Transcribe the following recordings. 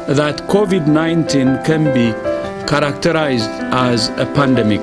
That COVID-19 can be characterized as a pandemic.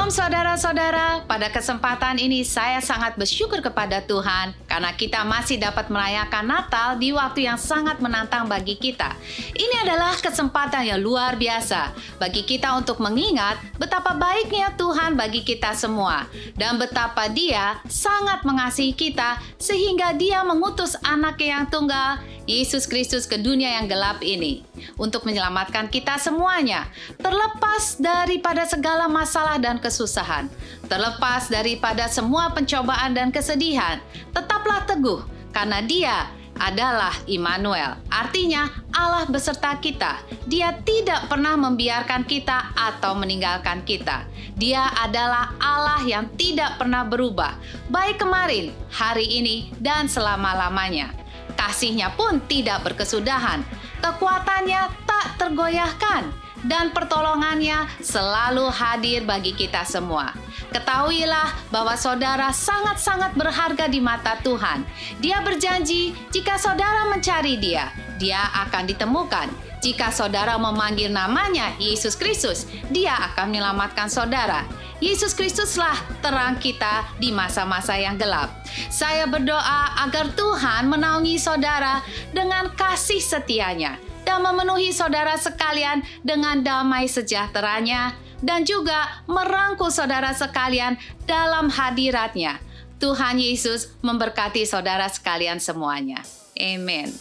Shalom saudara-saudara, pada kesempatan ini saya sangat bersyukur kepada Tuhan karena kita masih dapat merayakan Natal di waktu yang sangat menantang bagi kita. Ini adalah kesempatan yang luar biasa bagi kita untuk mengingat betapa baiknya Tuhan bagi kita semua dan betapa Dia sangat mengasihi kita sehingga Dia mengutus Anak-Nya yang tunggal, Yesus Kristus, ke dunia yang gelap ini untuk menyelamatkan kita semuanya, terlepas daripada segala masalah dan kesusahan, terlepas daripada semua pencobaan dan kesedihan. Tetaplah teguh karena Dia adalah Immanuel, artinya Allah beserta kita. Dia tidak pernah membiarkan kita atau meninggalkan kita. Dia adalah Allah yang tidak pernah berubah, baik kemarin, hari ini, dan selama-lamanya. Kasih-Nya pun tidak berkesudahan, kekuatannya tak tergoyahkan, dan pertolongannya selalu hadir bagi kita semua. Ketahuilah bahwa saudara sangat-sangat berharga di mata Tuhan. Dia berjanji jika saudara mencari Dia, Dia akan ditemukan. Jika saudara memanggil namanya Yesus Kristus, Dia akan menyelamatkan saudara. Yesus Kristuslah terang kita di masa-masa yang gelap. Saya berdoa agar Tuhan menaungi saudara dengan kasih setia-Nya dan memenuhi saudara sekalian dengan damai sejahtera-Nya dan juga merangkul saudara sekalian dalam hadirat-Nya. Tuhan Yesus memberkati saudara sekalian semuanya. Amin.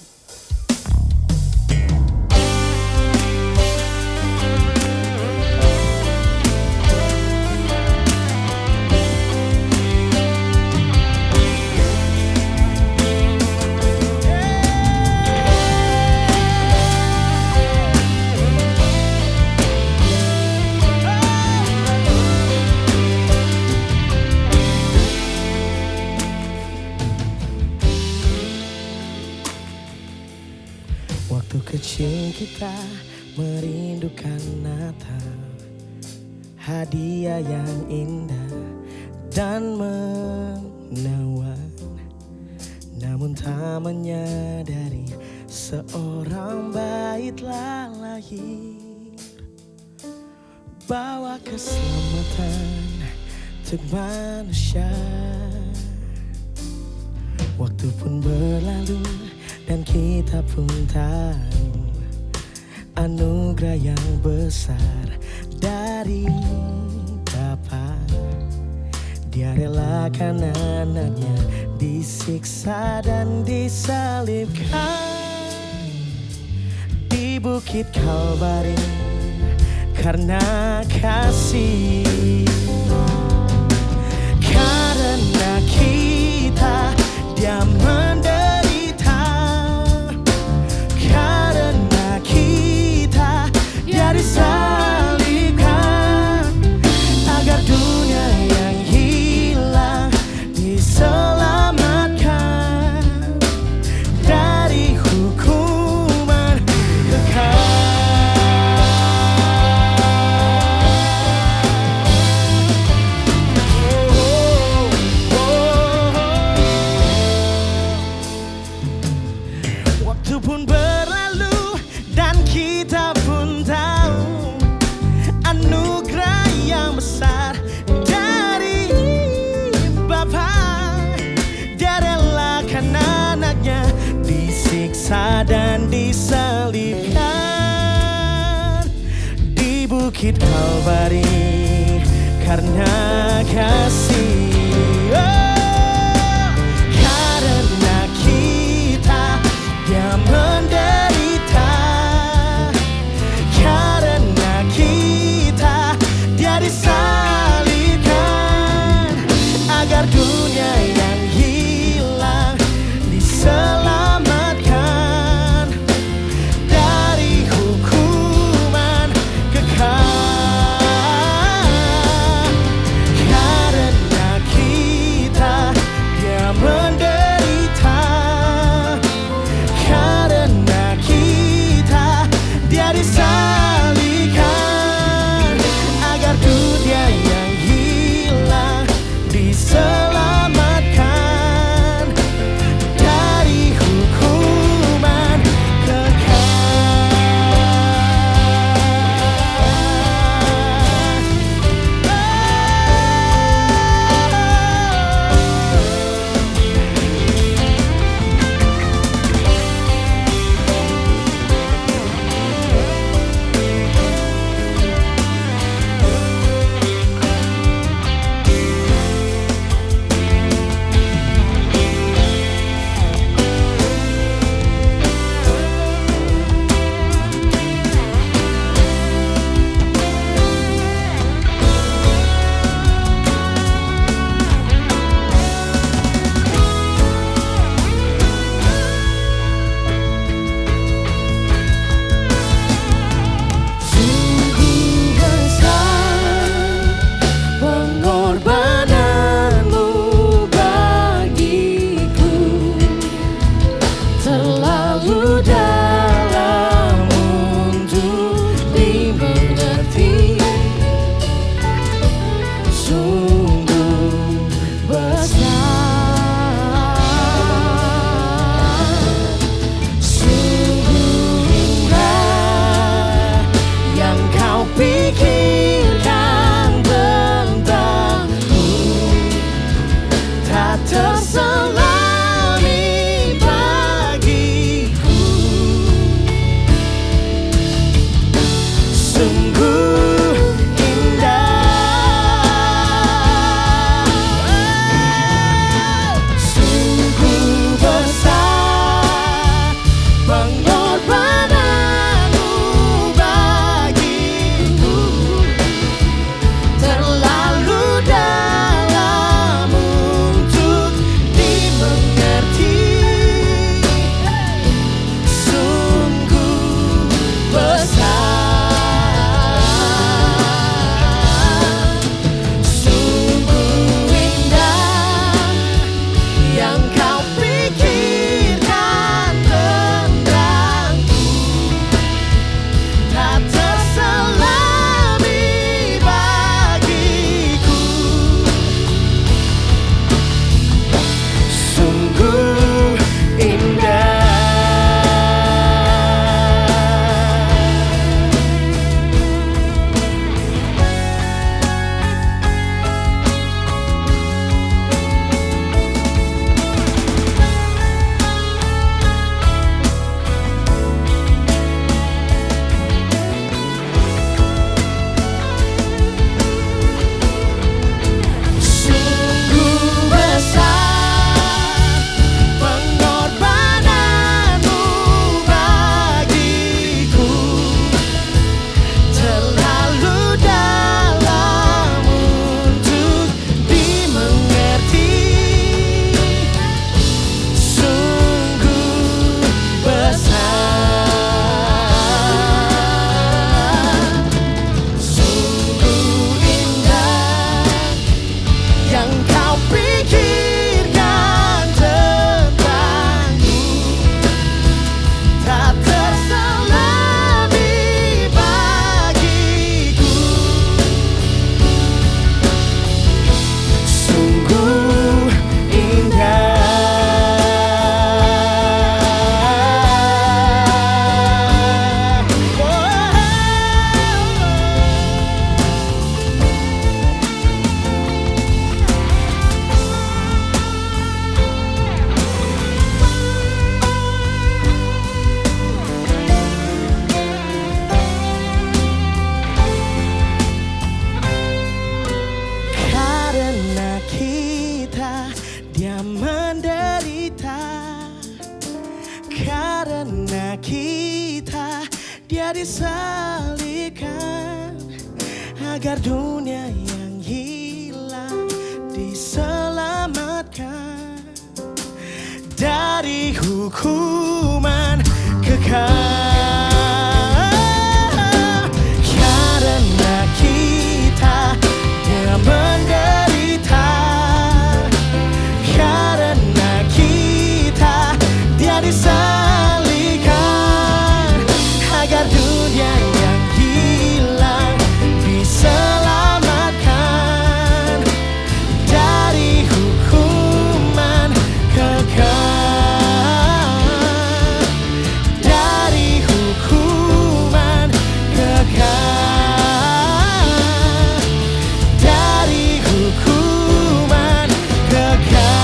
Waktu kecil kita merindukan Natal, hadiah yang indah dan menawan. Namun tak menyadari seorang bayi telah lahir, bawa keselamatan untuk manusia. Waktu pun berlalu dan kita pun tahu anugerah yang besar dari Bapa. Dia relakan anaknya disiksa dan disalibkan di bukit Kalvari karena kasih. Karena kita Dia menderita. Disalibkan agar dunia yang hilang diselamatkan dari hukuman kekal. Waktu pun berlalu dan kita pun tahu anugerah yang besar dari Bapa. Dia relakan anaknya disiksa dan disalibkan di bukit Kalvari karena kasih. Karena kita Dia menderita. Karena kita Dia disalibkan agar dunia yang hilang diselamatkan dari hukuman kekal. Karena kita dia disalibkan, agar dunia yang hilang diselamatkan dari hukuman kekal. Karena kita dia menderita, karena kita dia disalibkan, agar dunia yang hilang diselamatkan dari hukuman kekal, dari hukuman kekal, dari hukuman kekal.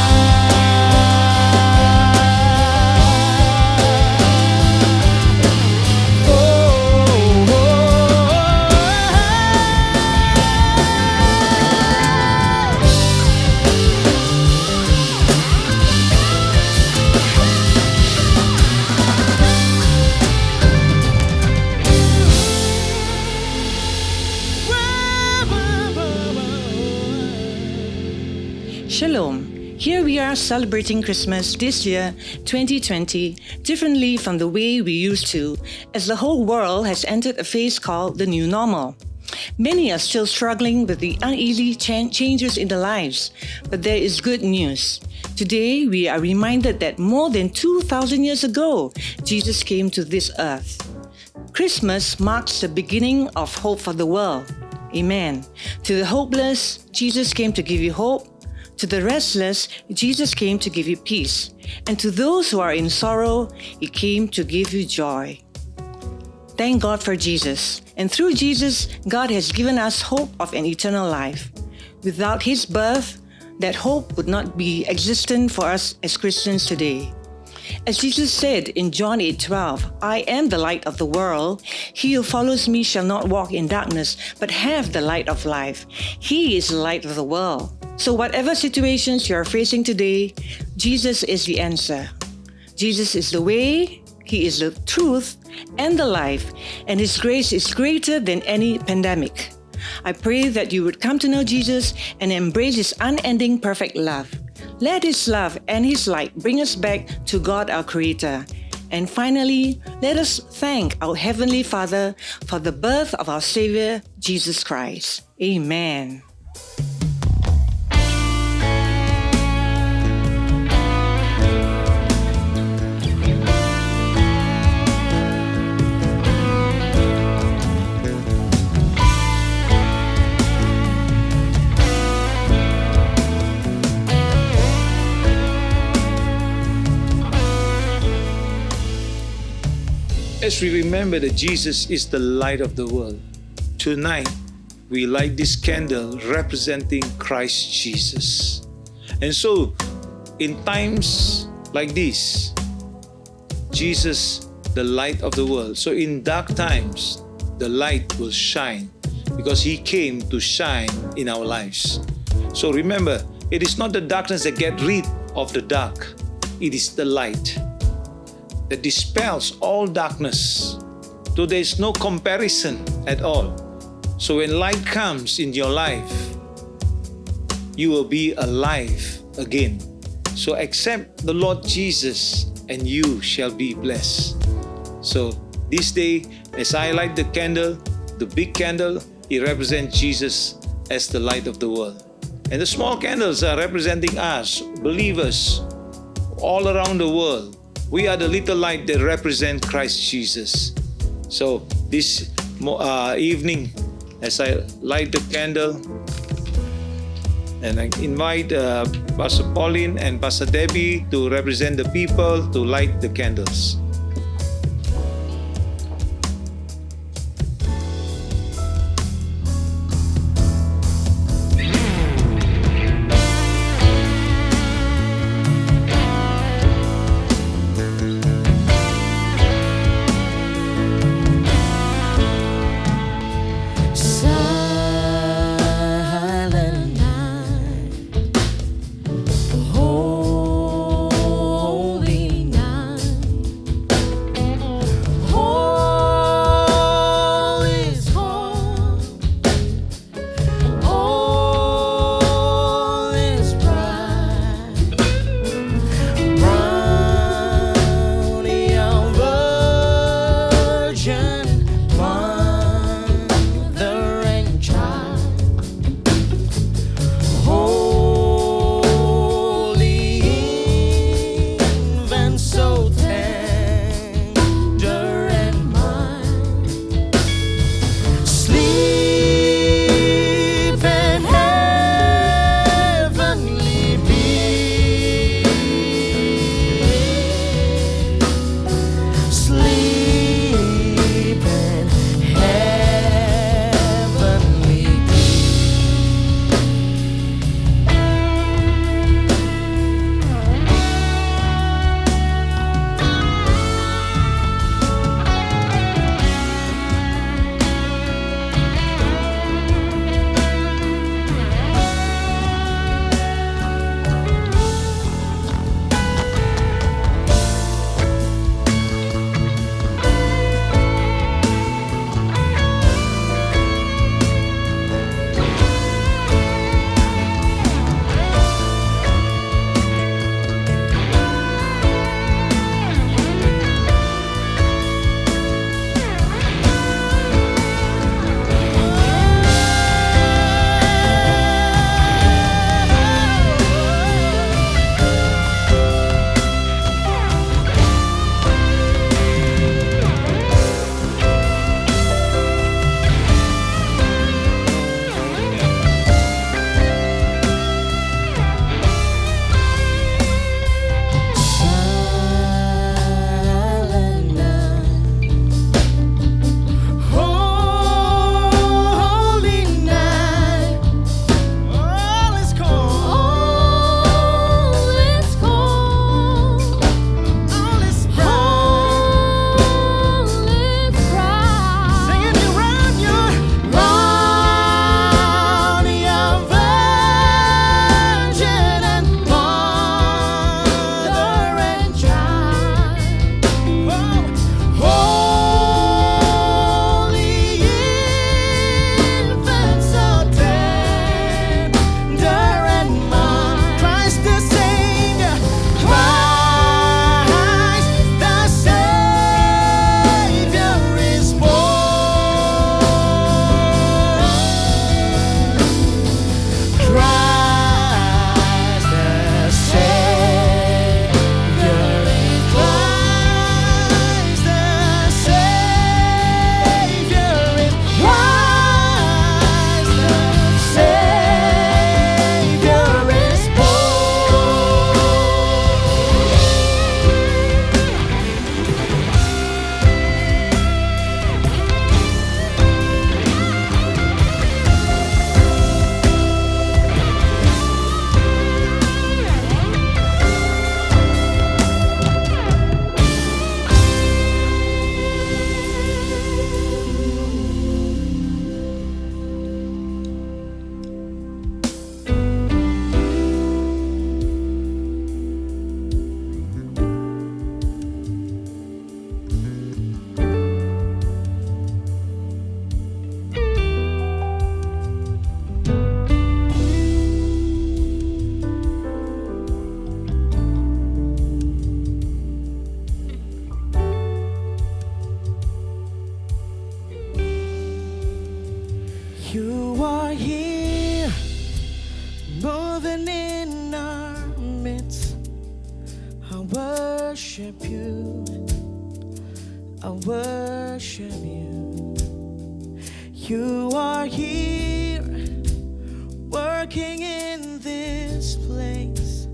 Shalom. Here we are celebrating Christmas this year, 2020, differently from the way we used to, as the whole world has entered a phase called the new normal. Many are still struggling with the uneasy changes in their lives, but there is good news. Today, we are reminded that more than 2,000 years ago, Jesus came to this earth. Christmas marks the beginning of hope for the world. Amen. To the hopeless, Jesus came to give you hope. To the restless, Jesus came to give you peace. And to those who are in sorrow, He came to give you joy. Thank God for Jesus. And through Jesus, God has given us hope of an eternal life. Without His birth, that hope would not be existent for us as Christians today. As Jesus said in John 8:12, I am the light of the world. He who follows me shall not walk in darkness, but have the light of life. He is the light of the world. So whatever situations you are facing today, Jesus is the answer. Jesus is the way, He is the truth and the life, and His grace is greater than any pandemic. I pray that you would come to know Jesus and embrace His unending perfect love. Let His love and His light bring us back to God our Creator. And finally, let us thank our Heavenly Father for the birth of our Savior, Jesus Christ. Amen. As we remember that Jesus is the light of the world, tonight we light this candle representing Christ Jesus. And so, in times like this, Jesus, the light of the world. So in dark times, the light will shine because He came to shine in our lives. So remember, it is not the darkness that gets rid of the dark. It is the light that dispels all darkness. So there is no comparison at all. So when light comes in your life, you will be alive again. So accept the Lord Jesus and you shall be blessed. So this day, as I light the candle, the big candle, it represents Jesus as the light of the world. And the small candles are representing us, believers, all around the world. We are the little light that represent Christ Jesus. So this evening, as I light the candle, and I invite Pastor Pauline and Pastor Debbie to represent the people to light the candles. moving in our midst. I worship you. I worship you. You are here, working in this place.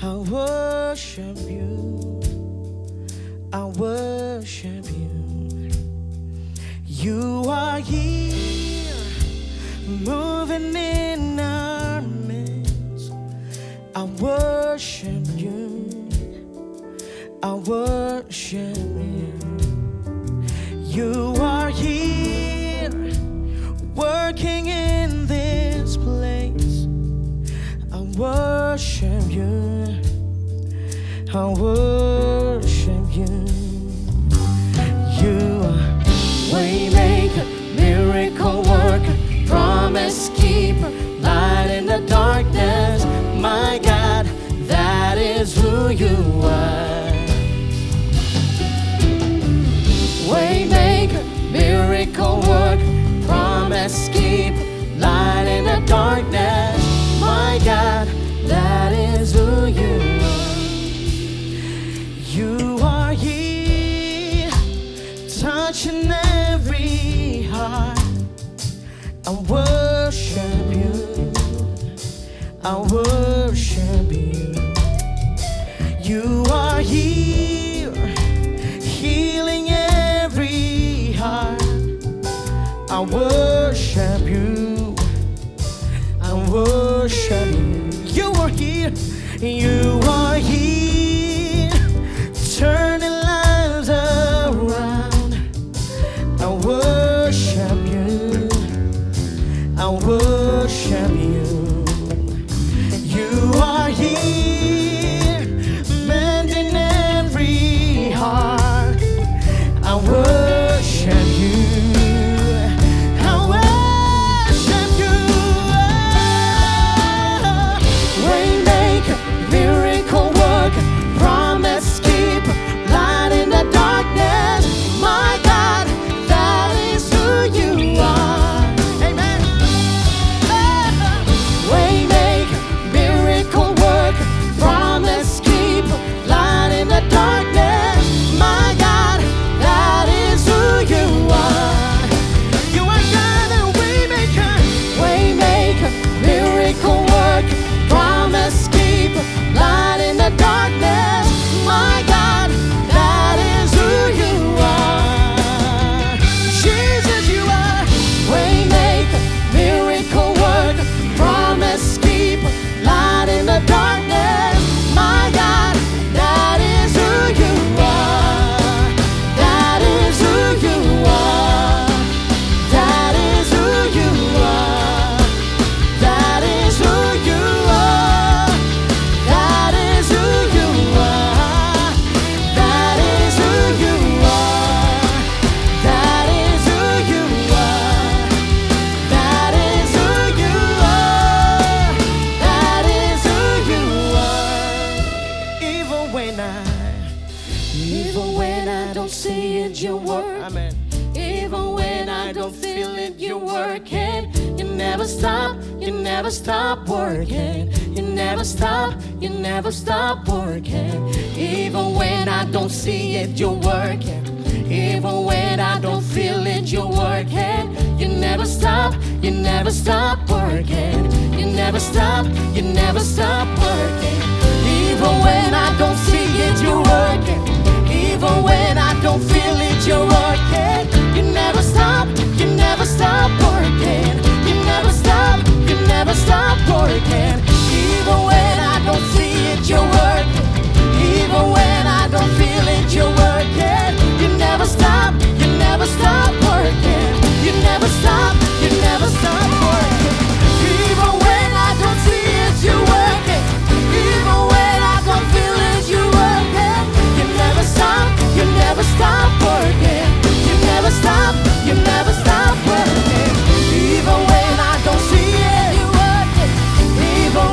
I worship you. I worship you. You are here, moving in our midst. I worship you. I worship you. You are here, working in this place. I worship you. I worship you. You are waymaker, miracle worker, promise keeper, light in the darkness. My God, that is who you are. Waymaker, miracle worker, promise keeper, light in the darkness. My God, that is who you are. You are here, touching every heart. I worship you. I worship you. You are here, healing every heart. I worship you. I worship you. You are here. You are here, turning lives around. I worship you. I worship you. You are here, mending every heart. I worship you. I worship you. Waymaker, miracle worker, promise keeper, light in the darkness. My God, that is who you are. Amen. Waymaker, miracle worker, promise keeper, light in the darkness. My God, that is who you are. You are God and waymaker, waymaker, miracle worker, promise keeper, light in the darkness. My God, that is who you are. Jesus, you are waymaker, miracle worker, promise keeper, light in the darkness. My God, that is who you are. That is who you are. That is who you are. That is who you are. That is who you are. That is who you are. That is who you are. That is who you are. That is who you are. Even when I don't see it, you work. Amen. Even when I don't feel it, you're working. You never stop, you never stop working. You never stop, you never stop working. Even when I don't see it, you're working. Even when I don't feel it, you're working. You never stop, you never stop working. You never stop, you never stop working. Even when I don't see it, you're working. Even when I don't feel it, you're working. You never stop, you never stop working. You never stop, you never stop working. Even when I don't see it, you're working. Even when I don't feel it, you're working. You never stop, you never stop working. You never stop, you never stop working. Even when I don't see it, you're working. Even when I don't feel it, you're working. You never stop, you never stop working. You never stop, you never stop working. Even when I don't see it, you're working. Even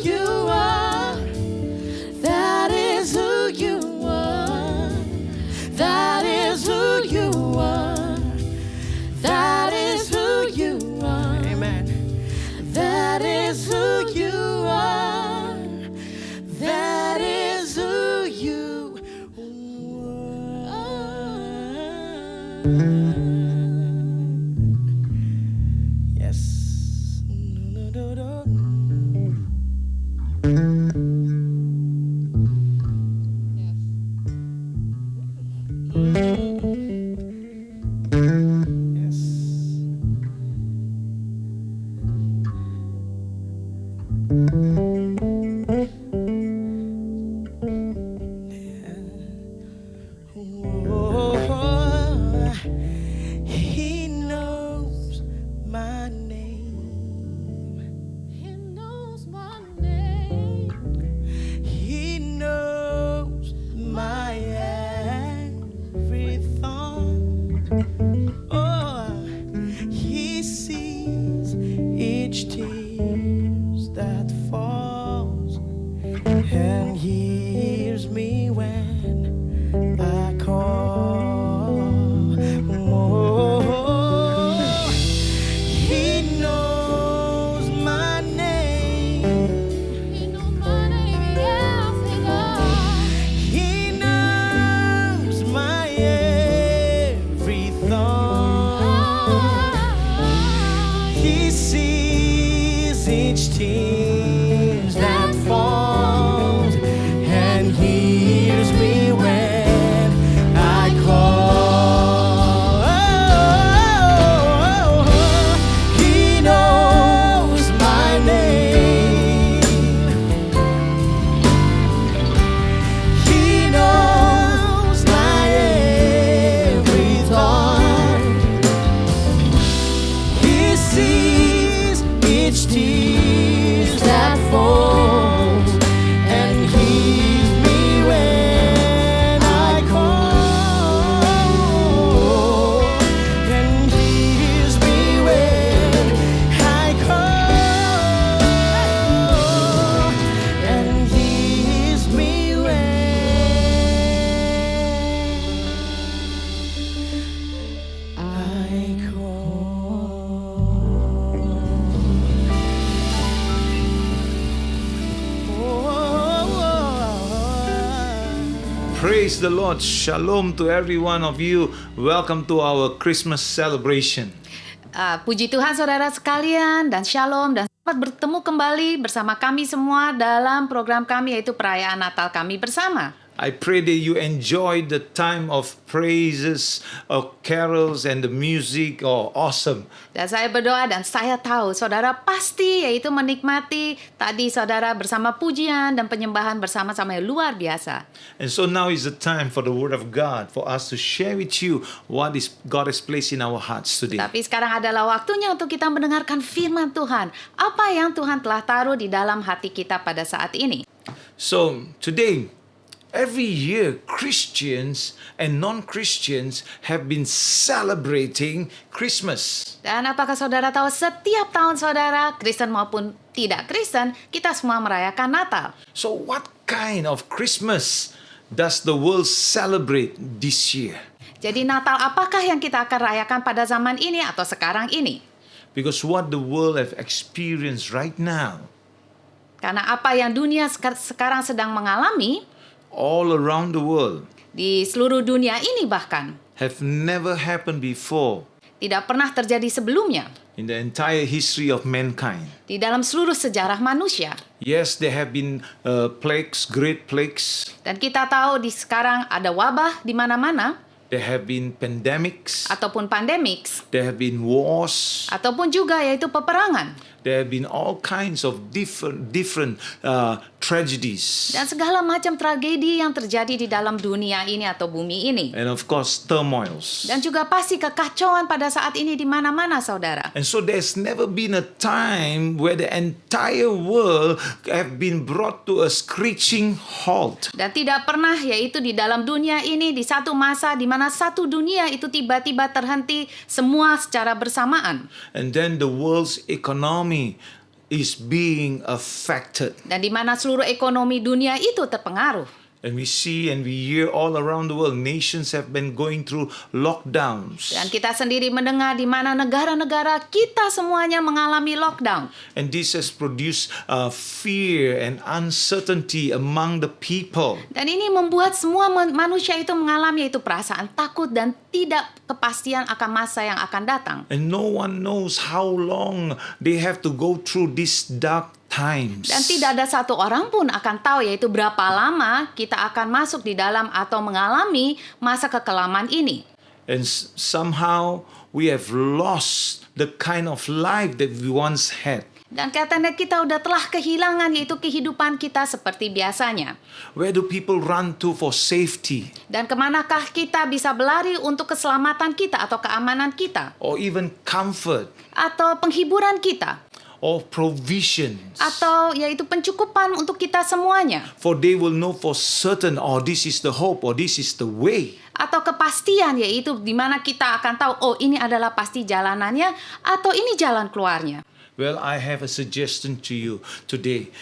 you are. That is who you are. That is who you are. That is who you are. Amen. That is who you are. That is who you are. Yes. Yes. Oh, he knows my name. He knows my name. He knows my every thought. Oh, he sees each tears that falls and hears me when I call. Oh, he knows my name. He knows my name, yes, he does. He knows my every thought. He sees each tears that falls and hears me when I call. He knows my name. He knows my every thought. He sees each tears that falls and hears me when I call. And hears me when I call. And hears me when I call. Praise the Lord. Shalom to every one of you. Welcome to our Christmas celebration. Puji Tuhan saudara sekalian dan shalom dan selamat bertemu kembali bersama kami semua dalam program kami yaitu perayaan Natal kami bersama. I pray that you enjoyed the time of praises, of carols, and the music. Oh, awesome. Dan saya berdoa dan saya tahu saudara pasti yaitu menikmati tadi saudara bersama pujian dan penyembahan bersama-sama yang luar biasa. And so now is the time for the Word of God, for us to share with you what is God has placed in our hearts today. Tapi sekarang adalah waktunya untuk kita mendengarkan firman Tuhan. Apa yang Tuhan telah taruh di dalam hati kita pada saat ini. So today, every year, Christians and non-Christians have been celebrating Christmas. Dan apakah saudara tahu setiap tahun saudara, Kristen maupun tidak Kristen, kita semua merayakan Natal. So what kind of Christmas does the world celebrate this year? Jadi Natal apakah yang kita akan rayakan pada zaman ini atau sekarang ini? Because what the world have experienced right now, Karena apa yang dunia sekarang sedang mengalami, all around the world, di seluruh dunia ini bahkan, have never happened before tidak pernah terjadi sebelumnya. in the entire history of mankind. Di dalam seluruh sejarah manusia. Yes, there have been plagues, great plagues. Dan kita tahu di sekarang ada wabah di mana-mana, There have been pandemics. ataupun pandemics, There have been wars. ataupun juga yaitu peperangan. There have been all kinds of different tragedies. Dan segala macam tragedi yang terjadi di dalam dunia ini atau bumi ini. And of course, turmoils. Dan juga pasti kekacauan pada saat ini di mana-mana saudara. And so there's never been a time where the entire world have been brought to a screeching halt. Dan tidak pernah yaitu di dalam dunia ini di satu masa di mana satu dunia itu tiba-tiba terhenti semua secara bersamaan. And then the world's economy is being affected. dan di mana seluruh ekonomi dunia itu terpengaruh. And we see and we hear all around the world, nations have been going through lockdowns. Dan kita sendiri mendengar di mana negara-negara kita semuanya mengalami lockdown. And this has produced fear and uncertainty among the people. Dan ini membuat semua manusia itu mengalami yaitu perasaan takut dan tidak kepastian akan masa yang akan datang. And no one knows how long they have to go through this dark times. Dan tidak ada satu orang pun akan tahu yaitu berapa lama kita akan masuk di dalam atau mengalami masa kekelaman ini. And somehow we have lost the kind of life that we once had. Dan katanya kita udah telah kehilangan yaitu kehidupan kita seperti biasanya. Where do people run to for safety? Dan kemanakah kita bisa berlari untuk keselamatan kita atau keamanan kita? Or even comfort? Atau penghiburan kita? Or provisions? Atau yaitu pencukupan untuk kita semuanya? For they will know for certain, oh, this is the hope, or this is the way. Atau kepastian yaitu di mana kita akan tahu, oh ini adalah pasti jalanannya atau ini jalan keluarnya. Well, I have a suggestion to you today.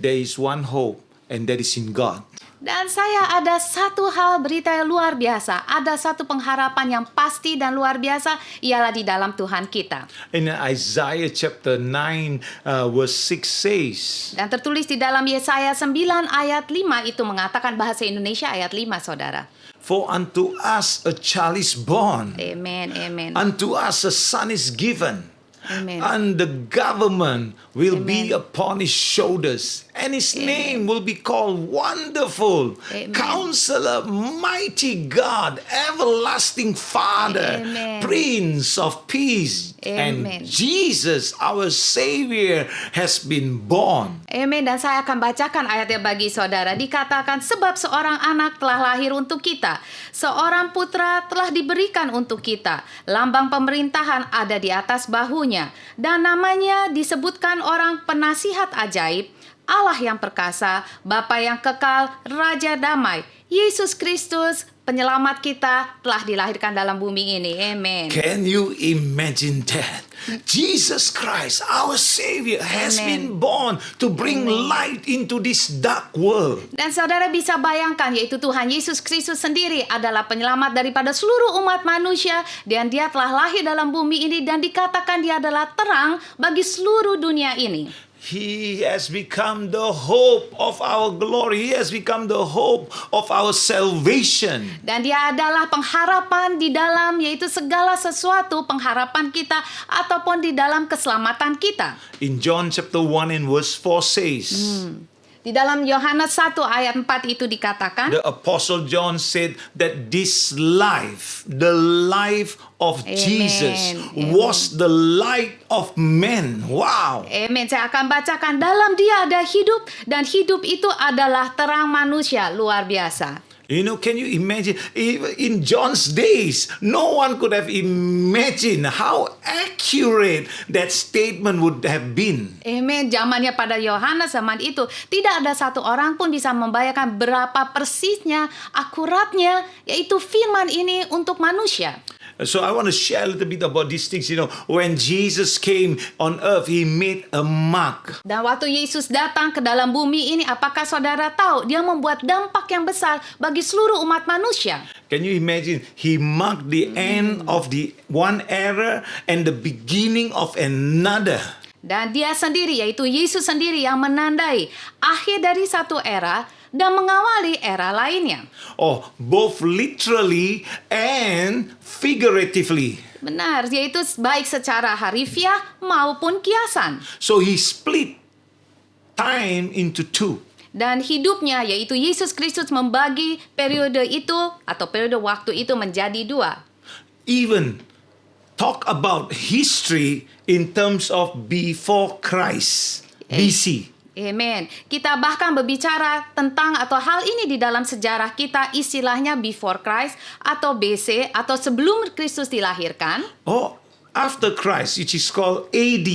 There is one hope, and that is in God. Dan saya ada satu hal berita yang luar biasa. Ada satu pengharapan yang pasti dan luar biasa, ialah di dalam Tuhan kita. In Isaiah chapter 9 verse 6 says, Dan tertulis di dalam Yesaya 9 ayat 5 itu mengatakan bahasa Indonesia ayat 5 saudara. For unto us a child is born, Amen, amen. unto us a son is given, Amen. and the government will be Amen. upon his shoulders, and his name will be called Wonderful, Amen. Counselor, Mighty God, Everlasting Father, Amen. Prince of Peace. Amen. And Jesus, our Savior, has been born. Amen. Dan saya akan bacakan ayatnya bagi saudara. Dikatakan, sebab seorang anak telah lahir untuk kita. Seorang putra telah diberikan untuk kita. Lambang pemerintahan ada di atas bahunya. Dan namanya disebutkan orang penasihat ajaib, Allah yang perkasa, Bapa yang kekal, Raja damai. Yesus Kristus, penyelamat kita, telah dilahirkan dalam bumi ini. Amen. Can you imagine that? Jesus Christ, our Savior, has Amen. been born to bring Amen. light into this dark world. Dan saudara bisa bayangkan yaitu Tuhan Yesus Kristus sendiri adalah penyelamat daripada seluruh umat manusia. Dan dia telah lahir dalam bumi ini dan dikatakan dia adalah terang bagi seluruh dunia ini. He has become the hope of our glory. He has become the hope of our salvation. Dan dia adalah pengharapan di dalam yaitu segala sesuatu pengharapan kita ataupun di dalam keselamatan kita. In John chapter 1 and verse 4 says, Di dalam Yohanes 1 ayat 4 itu dikatakan, the Apostle John said that this life, the life of Amen. Jesus, Amen. was the light of men. Wow. Amen. Saya akan bacakan, dalam dia ada hidup dan hidup itu adalah terang manusia. Luar biasa. You know, can you imagine? In John's days, no one could have imagined how accurate that statement would have been. Amen. Zamannya pada Yohanes zaman itu tidak ada satu orang pun bisa membayangkan berapa persisnya, akuratnya yaitu firman ini untuk manusia. So I want to share a little bit about these things. You know, when Jesus came on earth, he made a mark. Dan waktu Yesus datang ke dalam bumi ini, apakah saudara tahu dia membuat dampak yang besar bagi seluruh umat manusia? Can you imagine? He marked the end of the one era and the beginning of another. Dan dia sendiri, yaitu Yesus sendiri yang menandai akhir dari satu era dan mengawali era lainnya. Oh, both literally and figuratively. Benar, yaitu baik secara harfiah maupun kiasan. So he split time into two. Dan hidupnya, yaitu Yesus Kristus membagi periode itu atau periode waktu itu menjadi dua. Even talk about history in terms of before Christ, BC. Amen. Kita bahkan berbicara tentang atau hal ini di dalam sejarah kita, istilahnya before Christ atau BC atau sebelum Kristus dilahirkan. Or after Christ, which is called AD,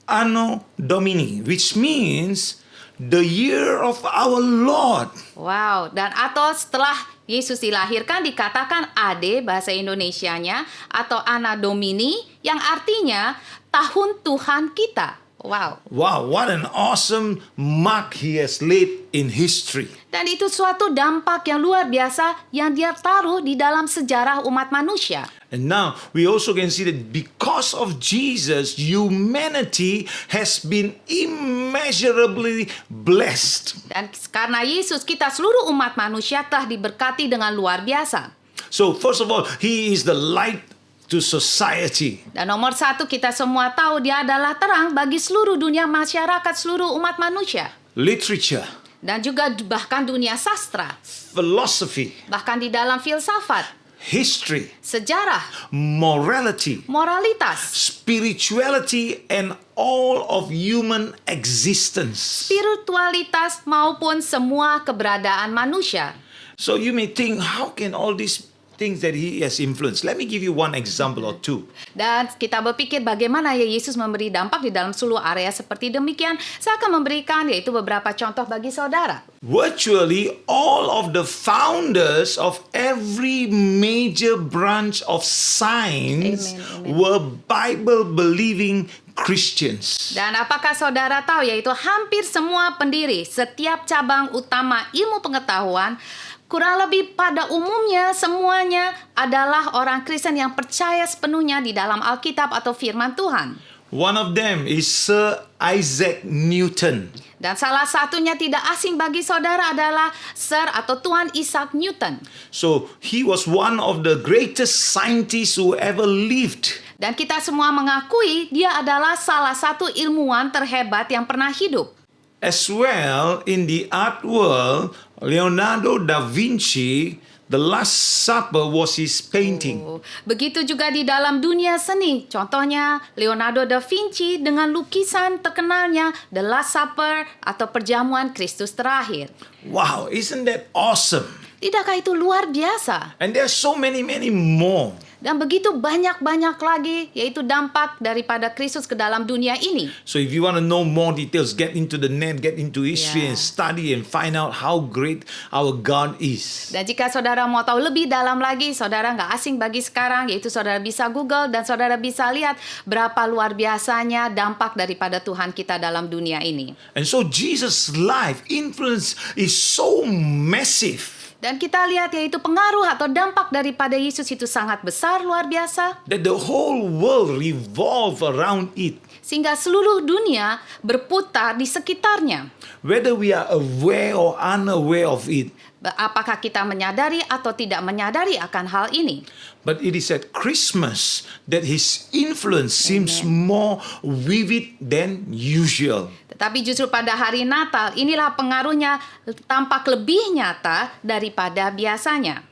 Anno Domini, which means the year of our Lord. Wow, dan atau setelah Yesus dilahirkan dikatakan AD bahasa Indonesianya atau Anno Domini yang artinya tahun Tuhan kita. Wow. Wow, what an awesome mark he has laid in history. Dan itu suatu dampak yang luar biasa yang dia taruh di dalam sejarah umat manusia. And now we also can see that because of Jesus, humanity has been immeasurably blessed. Dan karena Yesus, kita seluruh umat manusia telah diberkati dengan luar biasa. So first of all, he is the light to society. Dan nomor satu, kita semua tahu dia adalah terang bagi seluruh dunia masyarakat, seluruh umat manusia. Literature, Dan juga bahkan dunia sastra, philosophy, bahkan di dalam filsafat, history, sejarah, morality, moralitas, spirituality, and all of human existence. spiritualitas maupun semua keberadaan manusia. So you may think, how can all these things that he has influenced? Let me give you one example or two. Dan kita berpikir bagaimana ya Yesus memberi dampak di dalam seluruh area seperti demikian. Saya akan memberikan yaitu beberapa contoh bagi saudara. Virtually all of the founders of every major branch of science Amen, amen. were Bible-believing Christians. Dan apakah saudara tahu yaitu hampir semua pendiri setiap cabang utama ilmu pengetahuan kurang lebih pada umumnya semuanya adalah orang Kristen yang percaya sepenuhnya di dalam Alkitab atau firman Tuhan. One of them is Sir Isaac Newton. Dan salah satunya tidak asing bagi saudara adalah Sir atau Tuan Isaac Newton. So he was one of the greatest scientists who ever lived. Dan kita semua mengakui dia adalah salah satu ilmuwan terhebat yang pernah hidup. As well, in the art world, Leonardo da Vinci, The Last Supper was his painting. Begitu juga di dalam dunia seni. Contohnya Leonardo da Vinci dengan lukisan terkenalnya The Last Supper atau Perjamuan Kristus Terakhir. Wow, isn't that awesome? Tidakkah itu luar biasa? And there are so many more. Dan begitu banyak-banyak lagi yaitu dampak daripada Kristus ke dalam dunia ini. So if you want to know more details, get into the net, get into history Yeah. and study and find out how great our God is. Dan jika saudara mau tahu lebih dalam lagi, saudara nggak asing bagi sekarang, yaitu saudara bisa Google dan saudara bisa lihat berapa luar biasanya dampak daripada Tuhan kita dalam dunia ini. And so Jesus' life influence is so massive Dan kita lihat yaitu pengaruh atau dampak daripada Yesus itu sangat besar, luar biasa. that the whole world revolve around it. Sehingga seluruh dunia berputar di sekitarnya. Whether we are aware or unaware of it. Apakah kita menyadari atau tidak menyadari akan hal ini? But it is at Christmas that his influence seems more vivid than usual. Tetapi justru pada hari Natal, inilah pengaruhnya tampak lebih nyata daripada biasanya.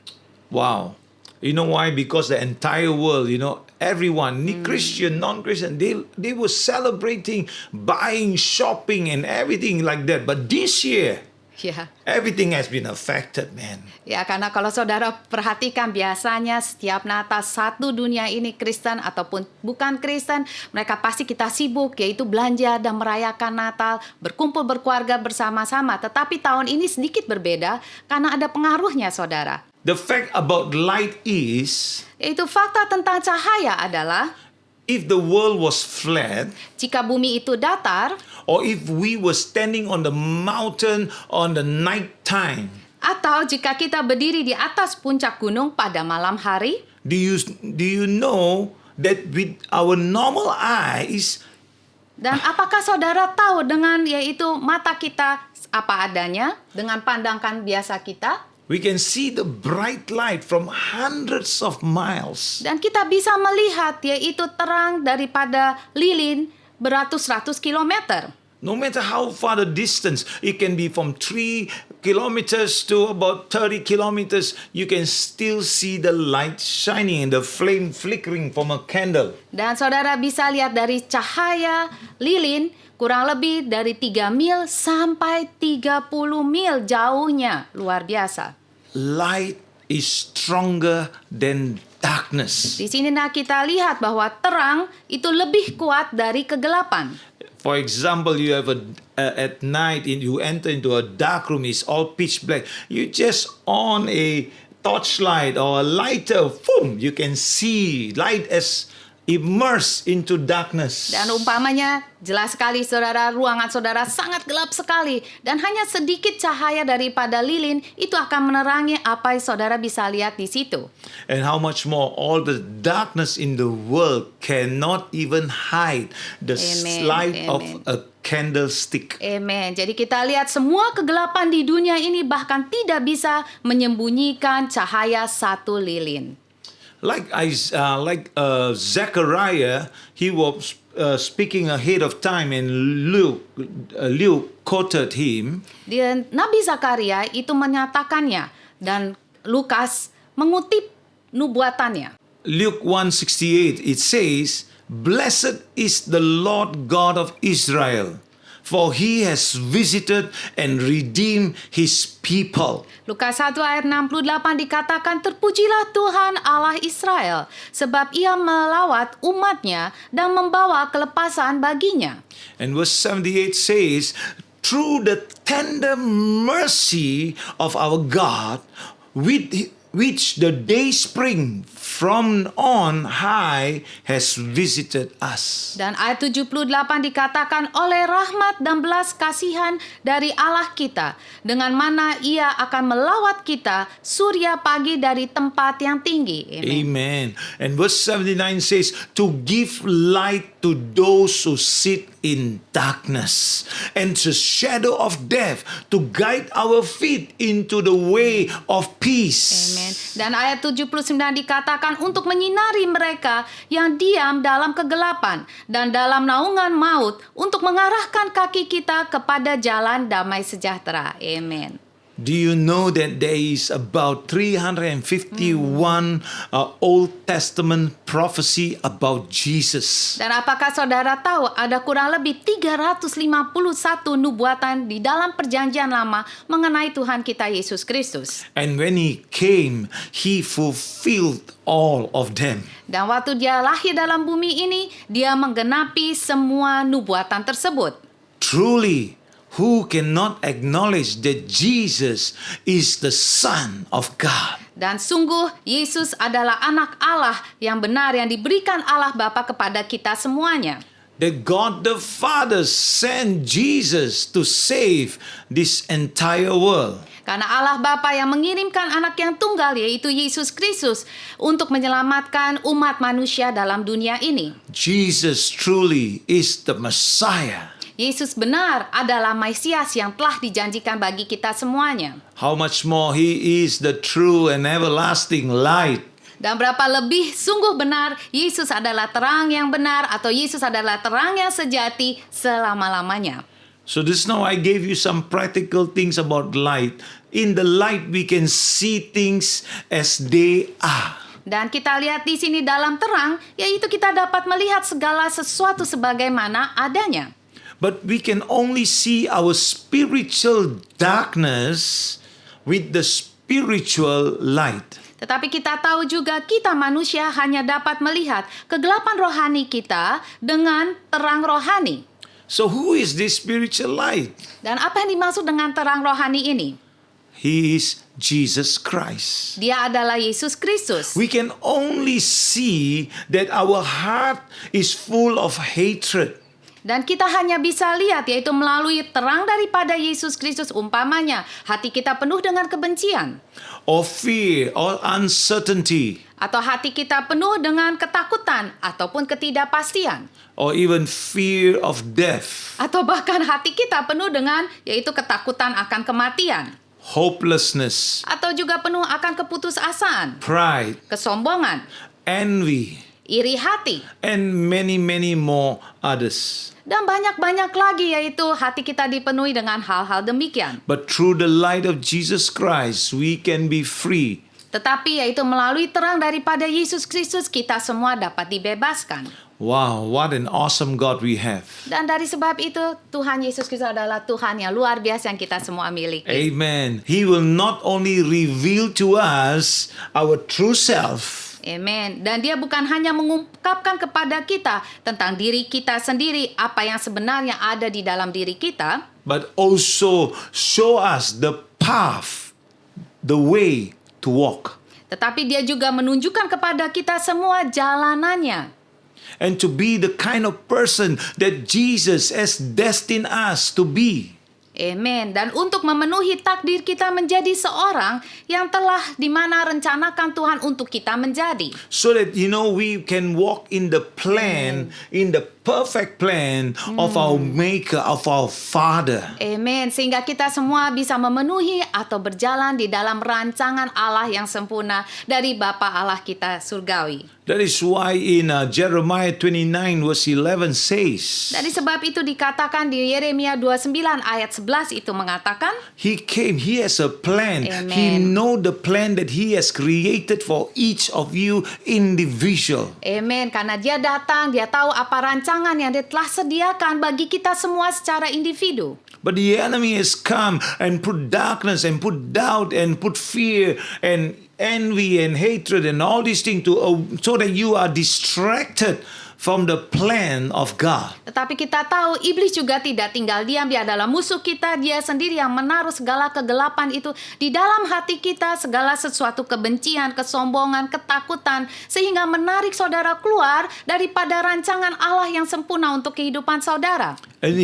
Wow. You know why? Because the entire world, everyone, Christian, non-Christian, they were celebrating, buying, shopping and everything like that. But this year, Ya. everything has been affected, man. Ya, karena kalau saudara perhatikan biasanya setiap Natal satu dunia ini Kristen ataupun bukan Kristen, mereka pasti kita sibuk yaitu belanja dan merayakan Natal, berkumpul berkeluarga bersama-sama. Tetapi tahun ini sedikit berbeda karena ada pengaruhnya saudara. The fact about light is, Yaitu fakta tentang cahaya adalah if the world was flat, jika bumi itu datar or if we were standing on the mountain on the night time, atau jika kita berdiri di atas puncak gunung pada malam hari, do you know that with our normal eyes, dan apakah saudara tahu dengan yaitu mata kita apa adanya, dengan pandangan biasa kita, we can see the bright light from hundreds of miles. dan kita bisa melihat yaitu terang daripada lilin beratus-ratus kilometer. No matter how far the distance, it can be from 3 kilometers to about 30 kilometers, you can still see the light shining and the flame flickering from a candle. Dan saudara bisa lihat dari cahaya lilin kurang lebih dari 3 mil sampai 30 mil jauhnya. Luar biasa. Light is stronger than darkness. Di sini kita lihat bahwa terang itu lebih kuat dari kegelapan. For example, you have at night you enter into a dark room, it's all pitch black. You just on a torchlight or a lighter, boom, you can see light as immersed into darkness. Dan umpamanya, jelas sekali saudara, ruangan saudara sangat gelap sekali. Dan hanya sedikit cahaya daripada lilin itu akan menerangi apa yang saudara bisa lihat di situ. And how much more all the darkness in the world cannot even hide the Amen, light of amen. a candlestick. Amen. Jadi kita lihat semua kegelapan di dunia ini bahkan tidak bisa menyembunyikan cahaya satu lilin. Like Zechariah, he was speaking ahead of time, and Luke quoted him. Dan Nabi Zakaria itu menyatakannya dan Lukas mengutip nubuatannya. Luke 1:68, it says, "Blessed is the Lord God of Israel, for he has visited and redeemed his people." Lukas 1 ayat 68 dikatakan, "Terpujilah Tuhan Allah Israel, sebab ia melawat umatnya dan membawa kelepasan baginya." And verse 78 says, "Through the tender mercy of our God, with which the day spring from on high has visited us." Dan ayat 78 dikatakan, "Oleh rahmat dan belas kasihan dari Allah kita, dengan mana ia akan melawat kita surya pagi dari tempat yang tinggi." Amen. Amen. And verse 79 says, "To give light to those who sit in darkness and the shadow of death, to guide our feet into the way of peace." Amen. Dan ayat 79 dikatakan, "Untuk menyinari mereka yang diam dalam kegelapan dan dalam naungan maut, untuk mengarahkan kaki kita kepada jalan damai sejahtera." Amen. Do you know that there is about 351 Old Testament prophecy about Jesus? Dan apakah saudara tahu ada kurang lebih 351 nubuatan di dalam perjanjian lama mengenai Tuhan kita Yesus Kristus. And when he came, he fulfilled all of them. Dan waktu dia lahir dalam bumi ini, dia menggenapi semua nubuatan tersebut. Truly, who cannot acknowledge that Jesus is the Son of God? Dan sungguh Yesus adalah anak Allah yang benar yang diberikan Allah Bapa kepada kita semuanya. That God the Father sent Jesus to save this entire world. Karena Allah Bapa yang mengirimkan anak yang tunggal yaitu Yesus Kristus untuk menyelamatkan umat manusia dalam dunia ini. Jesus truly is the Messiah. Yesus benar adalah Mesias yang telah dijanjikan bagi kita semuanya. How much more he is the true and everlasting light. Dan berapa lebih sungguh benar Yesus adalah terang yang benar atau Yesus adalah terang yang sejati selama-lamanya. So just now I gave you some practical things about light. In the light we can see things as they are. Dan kita lihat di sini dalam terang, yaitu kita dapat melihat segala sesuatu sebagaimana adanya. But we can only see our spiritual darkness with the spiritual light. Tetapi kita tahu juga kita manusia hanya dapat melihat kegelapan rohani kita dengan terang rohani. So who is this spiritual light? Dan apa yang dimaksud dengan terang rohani ini? He is Jesus Christ. Dia adalah Yesus Kristus. We can only see that our heart is full of hatred. Dan kita hanya bisa lihat yaitu melalui terang daripada Yesus Kristus, umpamanya hati kita penuh dengan kebencian. Or fear, or uncertainty. Atau hati kita penuh dengan ketakutan ataupun ketidakpastian. Or even fear of death. Atau bahkan hati kita penuh dengan yaitu ketakutan akan kematian. Hopelessness. Atau juga penuh akan keputusasaan, Pride. kesombongan, Envy. iri hati. And many more others. Dan banyak-banyak lagi yaitu hati kita dipenuhi dengan hal-hal demikian. But through the light of Jesus Christ, we can be free. Tetapi yaitu melalui terang daripada Yesus Kristus kita semua dapat dibebaskan. Wow, what an awesome God we have. Dan dari sebab itu Tuhan Yesus Kristus adalah Tuhan yang luar biasa yang kita semua miliki. Amen. He will not only reveal to us our true self, Amen. Dan dia bukan hanya mengungkapkan kepada kita tentang diri kita sendiri apa yang sebenarnya ada di dalam diri kita, but also show us the path, the way to walk. tetapi dia juga menunjukkan kepada kita semua jalanannya. and to be the kind of person that Jesus has destined us to be. Amen. Dan untuk memenuhi takdir kita menjadi seorang yang telah dimana rencanakan Tuhan untuk kita menjadi. So that we can walk in the plan, in the perfect plan of our Maker, of our Father. Amen. Sehingga kita semua bisa memenuhi atau berjalan di dalam rancangan Allah yang sempurna dari Bapa Allah kita surgawi. That is why in Jeremiah 29 verse 11 says, Dari sebab itu dikatakan di Yeremia 29 ayat 11 itu mengatakan, He came, He has a plan. Amen. He know the plan that He has created for each of you individual. Amen. Karena dia datang, dia tahu apa rancangan yang dia telah sediakan bagi kita semua secara individu. But the enemy has come and put darkness and put doubt and put fear and envy and hatred and all these things so that you are distracted from the plan of God. Tetapi kita tahu iblis juga tidak tinggal diam. Dia adalah musuh kita. Dia sendiri yang menaruh segala kegelapan itu di dalam hati kita. Segala sesuatu kebencian, kesombongan, ketakutan. Sehingga menarik saudara keluar daripada rancangan Allah yang sempurna untuk kehidupan saudara. And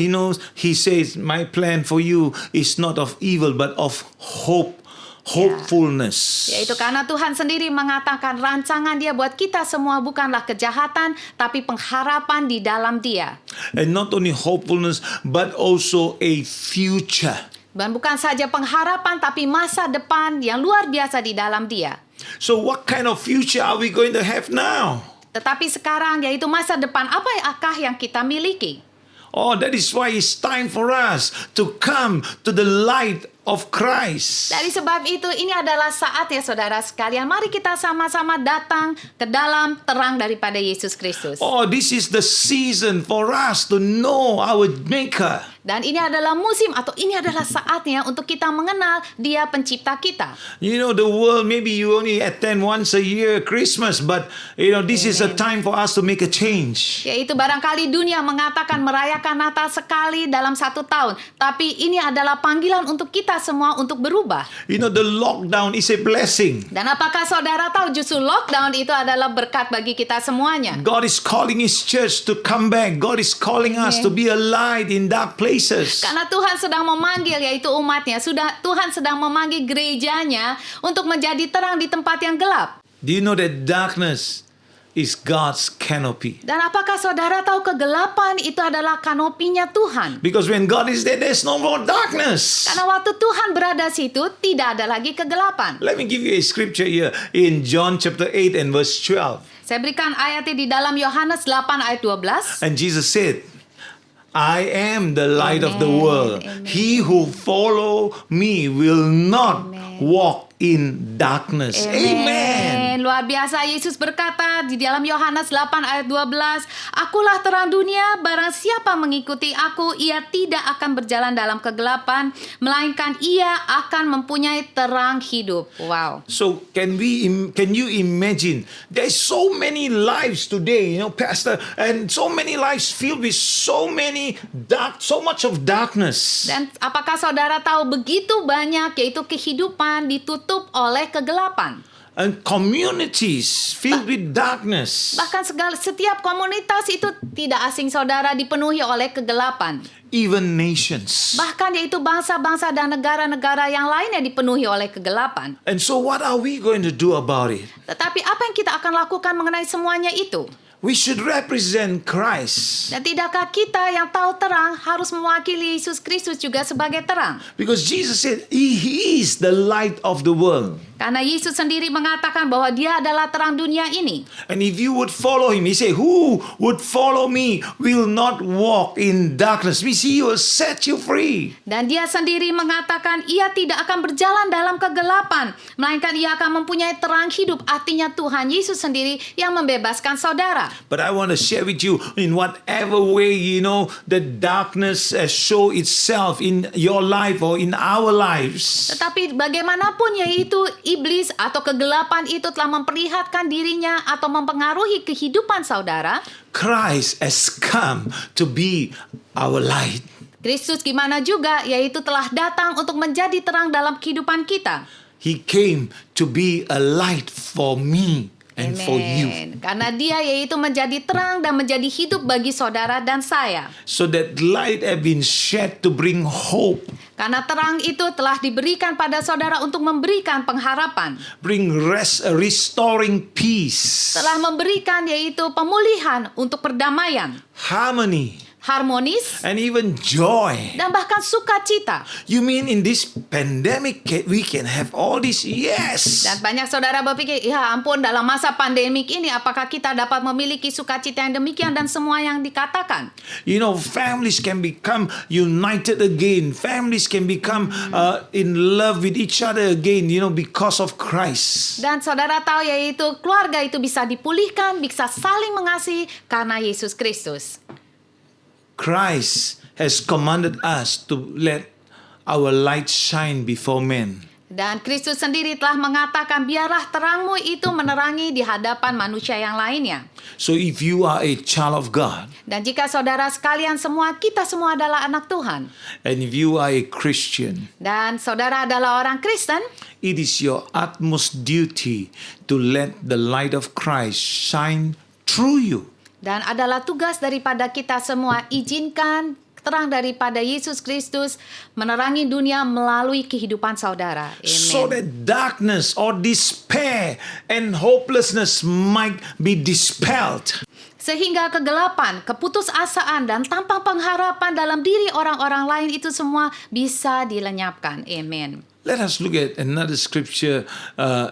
He says, my plan for you is not of evil but of hopefulness. Yaitu karena Tuhan sendiri mengatakan rancangan Dia buat kita semua bukanlah kejahatan, tapi pengharapan di dalam Dia. And not only hopefulness, but also a future. Dan bukan saja pengharapan, tapi masa depan yang luar biasa di dalam Dia. So what kind of future are we going to have now? Tetapi sekarang yaitu masa depan apakah yang kita miliki? Oh, that is why it's time for us to come to the light of Christ. Dari sebab itu ini adalah saatnya saudara sekalian. Mari kita sama-sama datang ke dalam terang daripada Yesus Kristus. Oh, this is the season for us to know our Maker. Dan ini adalah musim atau ini adalah saatnya untuk kita mengenal Dia pencipta kita. The world, maybe you only attend once a year Christmas, but this is a time for us to make a change. Yaitu barangkali dunia mengatakan merayakan Natal sekali dalam 1 tahun. Tapi ini adalah panggilan untuk kita semua untuk berubah. The lockdown is a blessing. Dan apakah saudara tahu justru lockdown itu adalah berkat bagi kita semuanya? God is calling His church to come back. God is calling us to be a light in dark places. Karena Tuhan sedang memanggil yaitu umatnya. Tuhan sedang memanggil gerejanya untuk menjadi terang di tempat yang gelap. Do you know that darkness is God's canopy? Dan apakah saudara tahu kegelapan itu adalah kanopinya Tuhan? Because when God is there, there's no more darkness. Karena waktu Tuhan berada situ, tidak ada lagi kegelapan. Let me give you a scripture here in John chapter 8 and verse 12. Saya berikan ayatnya di dalam Yohanes 8 ayat 12. And Jesus said, I am the light of the world. Amen. He who follow me will not walk in darkness. Amen. Luar biasa, Yesus berkata di dalam Yohanes 8 ayat 12, Akulah terang dunia, barang siapa mengikuti aku, ia tidak akan berjalan dalam kegelapan, melainkan ia akan mempunyai terang hidup. Wow. So can you imagine? There's so many lives today, Pastor, and so many lives filled with so much of darkness. Dan apakah saudara tahu begitu banyak yaitu kehidupan ditutup oleh kegelapan? And communities filled with darkness. Bahkan setiap komunitas itu tidak asing saudara dipenuhi oleh kegelapan. Even nations. Bahkan yaitu bangsa-bangsa dan negara-negara yang lainnya dipenuhi oleh kegelapan. And so what are we going to do about it? Tetapi apa yang kita akan lakukan mengenai semuanya itu? We should represent Christ. Dan tidakkah kita yang tahu terang harus mewakili Yesus Kristus juga sebagai terang? Because Jesus said He is the light of the world. Karena Yesus sendiri mengatakan bahwa Dia adalah terang dunia ini. And if you would follow Him, He said, who would follow me will not walk in darkness. Means He will set you free. Dan Dia sendiri mengatakan ia tidak akan berjalan dalam kegelapan, melainkan ia akan mempunyai terang hidup. Artinya Tuhan Yesus sendiri yang membebaskan saudara. But I want to share with you in whatever way, the darkness show itself in your life or in our lives. Tetapi bagaimanapun yaitu iblis atau kegelapan itu telah memperlihatkan dirinya atau mempengaruhi kehidupan saudara. Christ has come to be our light. Kristus gimana juga yaitu telah datang untuk menjadi terang dalam kehidupan kita. He came to be a light for me. and for you. Amen. Karena dia yaitu menjadi terang dan menjadi hidup bagi saudara dan saya. So that light have been shed to bring hope, Karena terang itu telah diberikan pada saudara untuk memberikan pengharapan. bring restoring peace, Telah memberikan yaitu pemulihan untuk perdamaian, harmony, harmonis, and even joy. dan bahkan sukacita. You mean in this pandemic we can have all this? Yes. Dan banyak saudara berpikir, ya ampun, dalam masa pandemik ini apakah kita dapat memiliki sukacita yang demikian dan semua yang dikatakan? You know, families can become united again. Families can become in love with each other again, you know, because of Christ. Dan saudara tahu yaitu keluarga itu bisa dipulihkan, bisa saling mengasihi karena Yesus Kristus. Christ has commanded us to let our light shine before men. Dan Kristus sendiri telah mengatakan, biarlah terangmu itu menerangi di hadapan manusia yang lainnya. So if you are a child of God, Dan jika saudara sekalian semua, kita semua adalah anak Tuhan. and if you are a Christian, Dan saudara adalah orang Kristen, it is your utmost duty to let the light of Christ shine through you. dan adalah tugas daripada kita semua, izinkan terang daripada Yesus Kristus menerangi dunia melalui kehidupan saudara. So Amen. that darkness or despair and hopelessness might be dispelled. Sehingga kegelapan, keputusasaan, dan tanpa pengharapan dalam diri orang-orang lain itu semua bisa dilenyapkan. Amen. Let us look at another scripture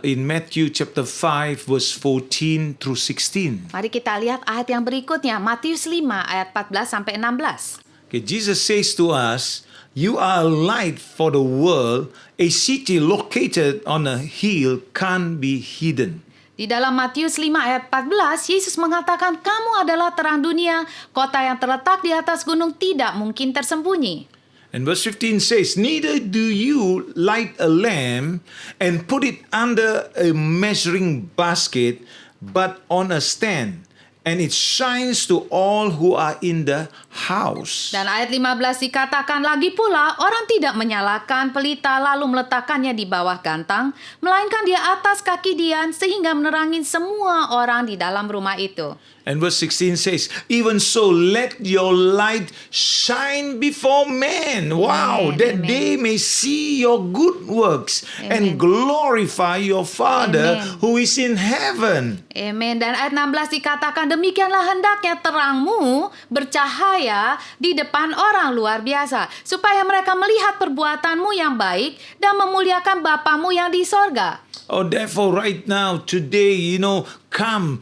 in Matthew chapter 5 verse 14 through 16. Mari kita lihat ayat yang berikutnya, Matius 5 ayat 14 sampai 16. Okay, Jesus says to us, "You are a light for the world. A city located on a hill can't be hidden." Di dalam Matius 5 ayat 14, Yesus mengatakan, kamu adalah terang dunia, kota yang terletak di atas gunung tidak mungkin tersembunyi. And verse 15 says, "Neither do you light a lamp and put it under a measuring basket, but on a stand, and it shines to all who are in the house." Dan ayat 15 dikatakan lagi pula, orang tidak menyalakan pelita lalu meletakkannya di bawah gantang, melainkan di atas kaki Dian sehingga menerangi semua orang di dalam rumah itu. And verse 16 says, "Even so, let your light shine before men." Wow, Amen, that amen. they may see your good works and Amen. glorify your Father Amen. who is in heaven. Amin. Dan ayat 16 dikatakan, demikianlah hendaknya terangmu bercahaya di depan orang luar biasa, supaya mereka melihat perbuatanmu yang baik dan memuliakan Bapamu yang di sorga. Oh, therefore, right now, today, you know, come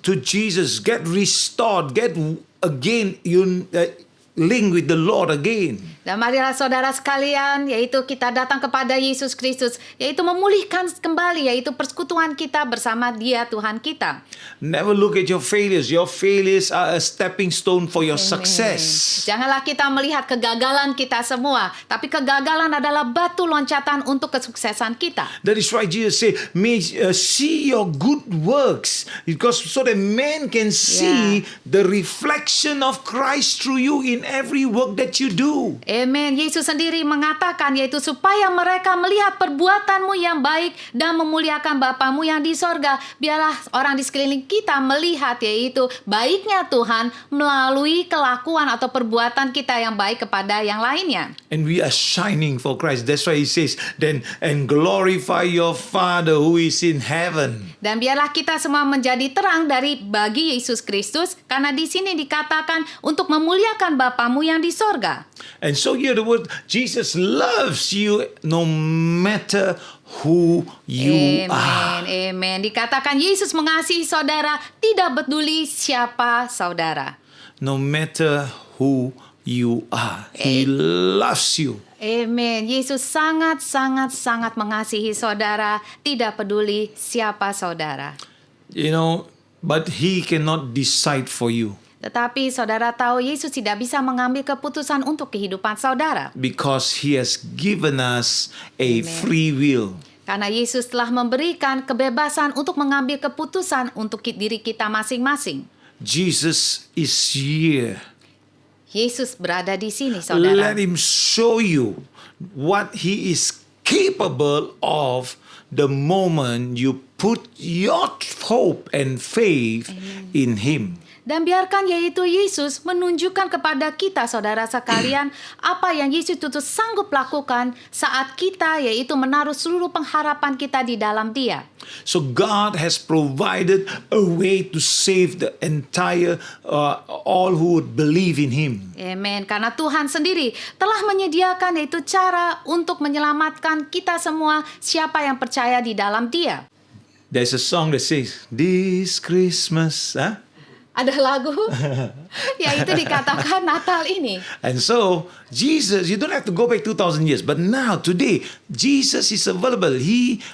to Jesus, get restored, get again, link with the Lord again. Dan marilah saudara sekalian, yaitu kita datang kepada Yesus Kristus, yaitu memulihkan kembali, yaitu persekutuan kita bersama Dia Tuhan kita. Never look at your failures. Your failures are a stepping stone for your Amen. success. Janganlah kita melihat kegagalan kita semua, tapi kegagalan adalah batu loncatan untuk kesuksesan kita. That is why Jesus said, "May see your good works, because so that men can see the reflection of Christ through you in every work that you do." Amen. Yesus sendiri mengatakan yaitu supaya mereka melihat perbuatanmu yang baik dan memuliakan Bapamu yang di sorga. Biarlah orang di sekeliling kita melihat yaitu baiknya Tuhan melalui kelakuan atau perbuatan kita yang baik kepada yang lainnya. And we are shining for Christ. That's why he says, "Then and glorify your Father who is in heaven." Dan biarlah kita semua menjadi terang dari bagi Yesus Kristus, karena di sini dikatakan untuk memuliakan Bapamu yang di sorga. And so here the word, Jesus loves you no matter who you are. Amen, amen. Dikatakan Yesus mengasihi saudara, tidak peduli siapa saudara. No matter who you are, he loves you. Amen. Yesus sangat mengasihi saudara, tidak peduli siapa saudara. You know, but he cannot decide for you. Tetapi saudara tahu Yesus tidak bisa mengambil keputusan untuk kehidupan saudara. Because he has given us a Amen. free will. Karena Yesus telah memberikan kebebasan untuk mengambil keputusan untuk diri kita masing-masing. Jesus is here. Yesus berada di sini, saudara. Let him show you what he is capable of the moment you put your hope and faith in Him. Dan biarkan yaitu Yesus menunjukkan kepada kita saudara sekalian apa yang Yesus itu sanggup lakukan saat kita yaitu menaruh seluruh pengharapan kita di dalam Dia. So God has provided a way to save the entire all who would believe in Him. Amen. Karena Tuhan sendiri telah menyediakan yaitu cara untuk menyelamatkan kita semua siapa yang percaya di dalam Dia. There's a song that says, "This Christmas," Ada lagu yaitu dikatakan Natal ini. And so, Jesus, you don't have to go back 2,000 years. But now, today, Jesus is available.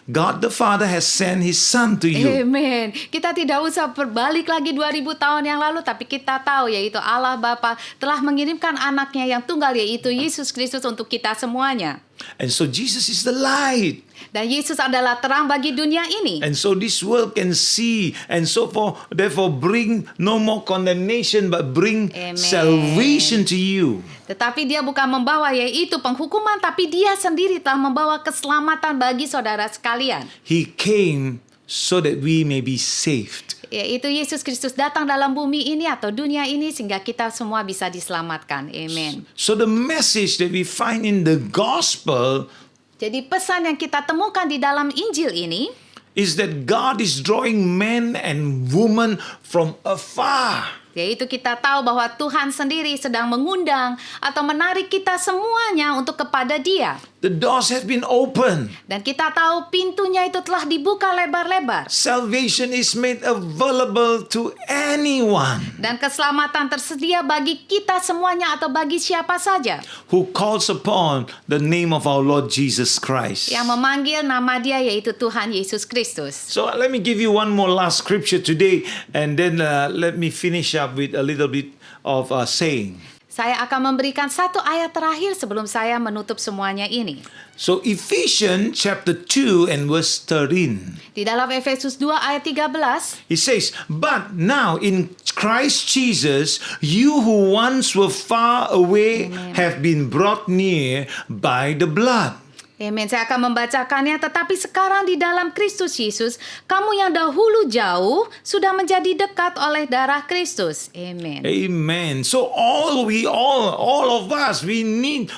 God the Father has sent His Son to you. Amen. Kita tidak usah berbalik lagi 2000 tahun yang lalu, tapi kita tahu yaitu Allah Bapa telah mengirimkan anaknya yang tunggal yaitu Yesus Kristus untuk kita semuanya. And so, Jesus is the light. Dan Yesus adalah terang bagi dunia ini. And so this world can see, and so therefore bring no more condemnation, but bring Amen. salvation to you. Tetapi Dia bukan membawa yaitu penghukuman, tapi Dia sendiri telah membawa keselamatan bagi saudara sekalian. He came so that we may be saved. Yaitu Yesus Kristus datang dalam bumi ini atau dunia ini sehingga kita semua bisa diselamatkan. Amen. So the message that we find in the gospel Jadi pesan yang kita temukan di dalam Injil ini is that God is drawing men and women from afar. yaitu kita tahu bahwa Tuhan sendiri sedang mengundang atau menarik kita semuanya untuk kepada Dia. The doors have been opened. Dan kita tahu pintunya itu telah dibuka lebar-lebar. Salvation is made available to anyone Dan keselamatan tersedia bagi kita semuanya atau bagi siapa saja who calls upon the name of our Lord Jesus Christ. yang memanggil nama Dia yaitu Tuhan Yesus Kristus. So let me give you one more last scripture today, and then let me finish up with a little bit of saying. Saya akan memberikan satu ayat terakhir sebelum saya menutup semuanya ini. So Ephesians chapter 2 and verse 13. Di dalam Efesus 2 ayat 13, It says, "But now in Christ Jesus, you who once were far away have been brought near by the blood." Amin. Saya akan membacakannya. Tetapi sekarang di dalam Kristus Yesus, kamu yang dahulu jauh sudah menjadi dekat oleh darah Kristus. Amin. Amen. So all of us,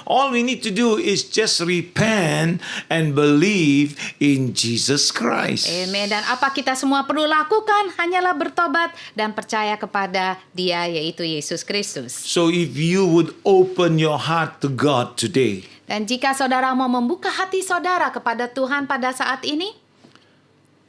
all we need to do is just repent and believe in Jesus Christ. Amin. Dan apa kita semua perlu lakukan hanyalah bertobat dan percaya kepada Dia yaitu Yesus Kristus. So if you would open your heart to God today, Dan jika saudara mau membuka hati saudara kepada Tuhan pada saat ini,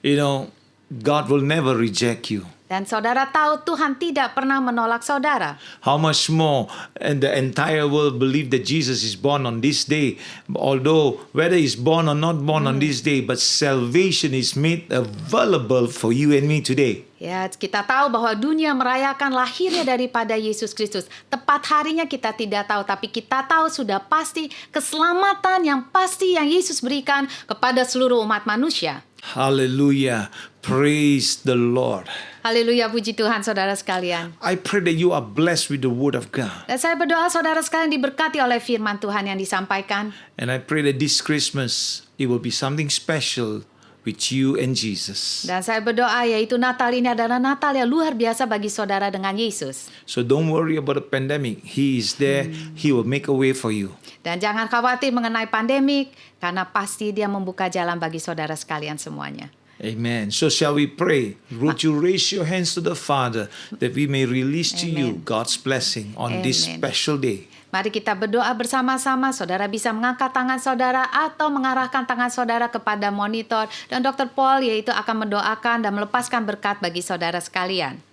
you know, God will never reject you. dan saudara tahu Tuhan tidak pernah menolak saudara. How much more and the entire world believe that Jesus is born on this day. Although whether he's born or not born on this day, but salvation is made available for you and me today. Ya, kita tahu bahwa dunia merayakan lahirnya daripada Yesus Kristus. Tepat harinya kita tidak tahu, tapi kita tahu sudah pasti keselamatan yang pasti yang Yesus berikan kepada seluruh umat manusia. Hallelujah. Praise the Lord. Haleluya, puji Tuhan saudara sekalian. I pray that you are blessed with the word of God. Dan saya berdoa saudara sekalian diberkati oleh firman Tuhan yang disampaikan. And I pray that this Christmas, it will be something special with you and Jesus. Dan saya berdoa yaitu Natal ini adalah Natal yang luar biasa bagi saudara dengan Yesus. So don't worry about the pandemic. He is there. He will make a way for you. Dan jangan khawatir mengenai pandemik, karena pasti Dia membuka jalan bagi saudara sekalian semuanya. Amen. So shall we pray? Would you raise your hands to the Father that we may release to you God's blessing on this Amen. special day? Mari kita berdoa bersama-sama. Saudara bisa mengangkat tangan saudara atau mengarahkan tangan saudara kepada monitor. Dan Dr. Paul yaitu akan mendoakan dan melepaskan berkat bagi saudara sekalian.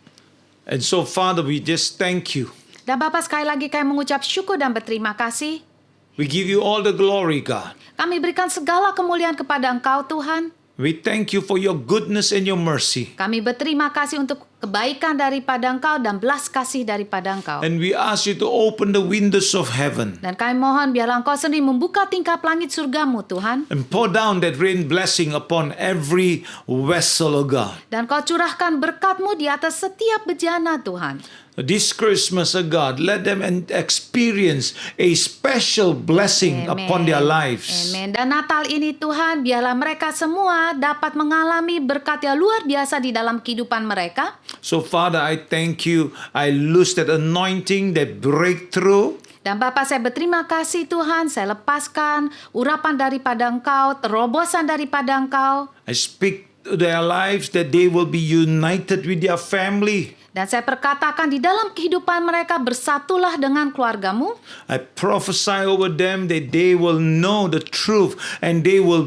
And so Father, we just thank you. Dan Bapak sekali lagi kami mengucap syukur dan berterima kasih. We give you all the glory, God. Kami berikan segala kemuliaan kepada Engkau Tuhan. We thank you for your goodness and your mercy. Kami berterima kasih untuk kebaikan daripada Engkau dan belas kasih daripada Engkau. And we ask you to open the windows of heaven Dan kami mohon biarlah Engkau sendiri membuka tingkap langit surgamu Tuhan. and pour down that rain blessing upon every vessel, O God. Dan Kau curahkan berkat-Mu di atas setiap bejana Tuhan. this Christmas, God, let them experience a special blessing upon their lives. Amen. Dan Natal ini Tuhan, biarlah mereka semua dapat mengalami berkat yang luar biasa di dalam kehidupan mereka. So Father, I thank you. I lose that anointing, that breakthrough. Dan Bapa, saya berterima kasih Tuhan, saya lepaskan urapan daripada Engkau, terobosan daripada Engkau. I speak to their lives that they will be united with their family. Dan saya perkatakan di dalam kehidupan mereka, bersatulah dengan keluargamu. I prophesy over them that they will know the truth and they will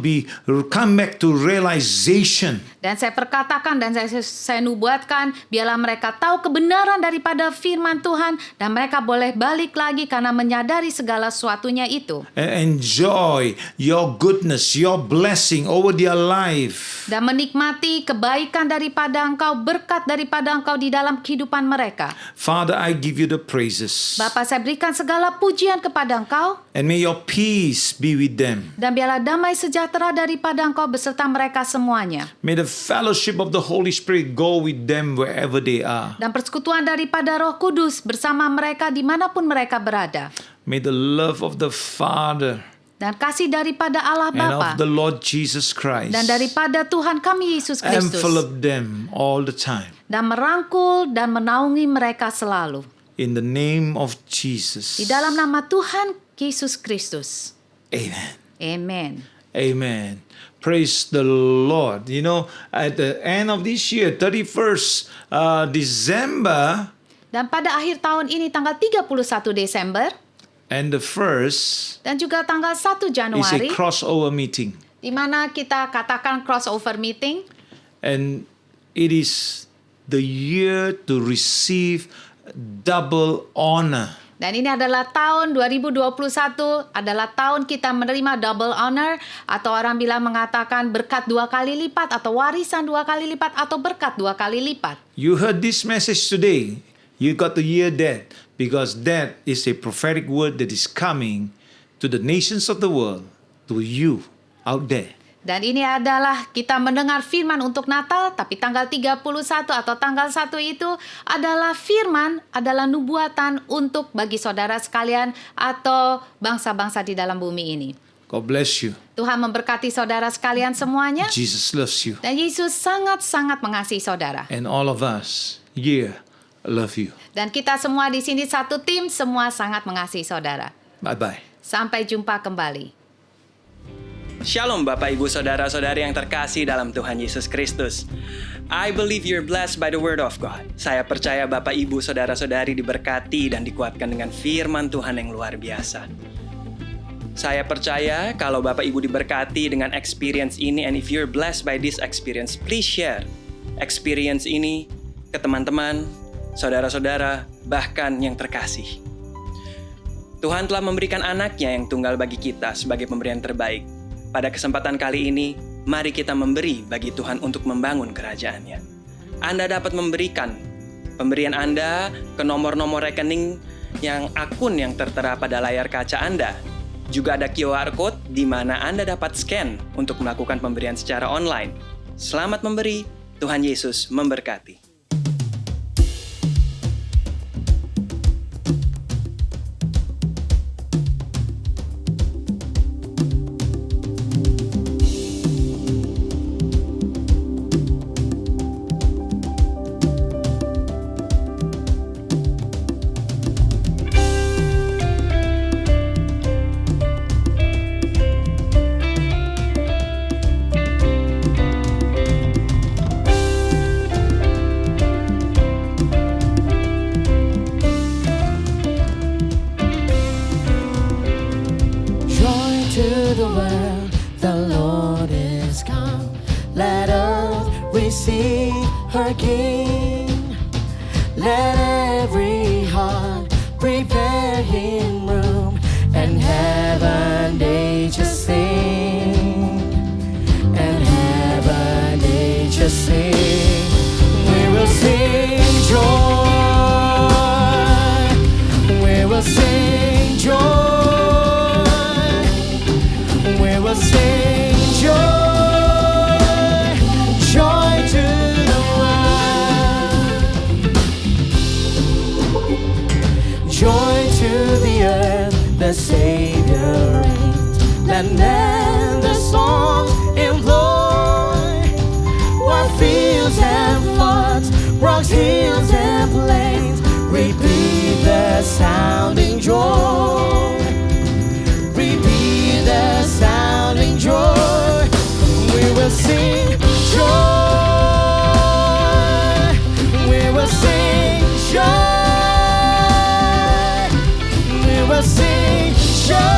come back to realization. Dan saya perkatakan dan saya nubuatkan, biarlah mereka tahu kebenaran daripada firman Tuhan dan mereka boleh balik lagi karena menyadari segala sesuatunya itu. And enjoy your goodness, your blessing over their life. Dan menikmati kebaikan daripada Engkau, berkat daripada Engkau di dalam kehidupan mereka. Father, I give you the praises. Bapa, saya berikan segala pujian kepada Engkau. And may your peace be with them. Dan biarlah damai sejahtera daripada Engkau beserta mereka semuanya. May the fellowship of the Holy Spirit go with them wherever they are. Dan persekutuan daripada Roh Kudus bersama mereka dimanapun mereka berada. May the love of the Father Dan kasih daripada Allah and Bapa of the Lord Jesus Christ dan daripada Tuhan kami Yesus Kristus envelop them all the time. dan merangkul dan menaungi mereka selalu. In the name of Jesus. Di dalam nama Tuhan Yesus Kristus. Amen. Amen. Amen. Praise the Lord. You know, at the end of this year, 31st December, Dan pada akhir tahun ini tanggal 31 Desember and the first dan juga tanggal 1 is a Januari crossover meeting. di mana kita katakan crossover meeting. And it is the year to receive double honor. Dan ini adalah tahun 2021, adalah tahun kita menerima double honor, atau orang bilang mengatakan berkat 2 kali lipat, atau warisan 2 kali lipat, atau berkat 2 kali lipat. You heard this message today. You got to hear that because that is a prophetic word that is coming to the nations of the world, to you out there. Dan ini adalah kita mendengar firman untuk Natal, tapi tanggal 31 atau tanggal 1 itu adalah firman, adalah nubuatan untuk bagi saudara sekalian atau bangsa-bangsa di dalam bumi ini. God bless you. Tuhan memberkati saudara sekalian semuanya. Jesus loves you. Dan Yesus sangat-sangat mengasihi saudara. And all of us here love you. Dan kita semua di sini satu tim, semua sangat mengasihi saudara. Bye-bye. Sampai jumpa kembali. Shalom Bapak Ibu Saudara-saudari yang terkasih dalam Tuhan Yesus Kristus. I believe you're blessed by the word of God. Saya percaya Bapak Ibu Saudara-saudari diberkati dan dikuatkan dengan firman Tuhan yang luar biasa. Saya percaya kalau Bapak Ibu diberkati dengan experience ini, and if you're blessed by this experience, please share experience ini ke teman-teman, saudara-saudara, bahkan yang terkasih. Tuhan telah memberikan anaknya yang tunggal bagi kita sebagai pemberian terbaik. Pada kesempatan kali ini, mari kita memberi bagi Tuhan untuk membangun kerajaan-Nya. Anda dapat memberikan pemberian Anda ke nomor-nomor rekening yang akun yang tertera pada layar kaca Anda. Juga ada QR Code di mana Anda dapat scan untuk melakukan pemberian secara online. Selamat memberi, Tuhan Yesus memberkati. The world, the Lord is come. Let earth receive her King. Let every heart prepare Him room, and heaven they just sing, and heaven they just sing. We will sing joy. We will sing joy. We will sing joy, joy to the world. and then the songs employ what fields and floods, rocks, hills and plains, repeat the sounding joy, repeat the sounding joy. We will sing joy, we will sing joy, we will sing joy.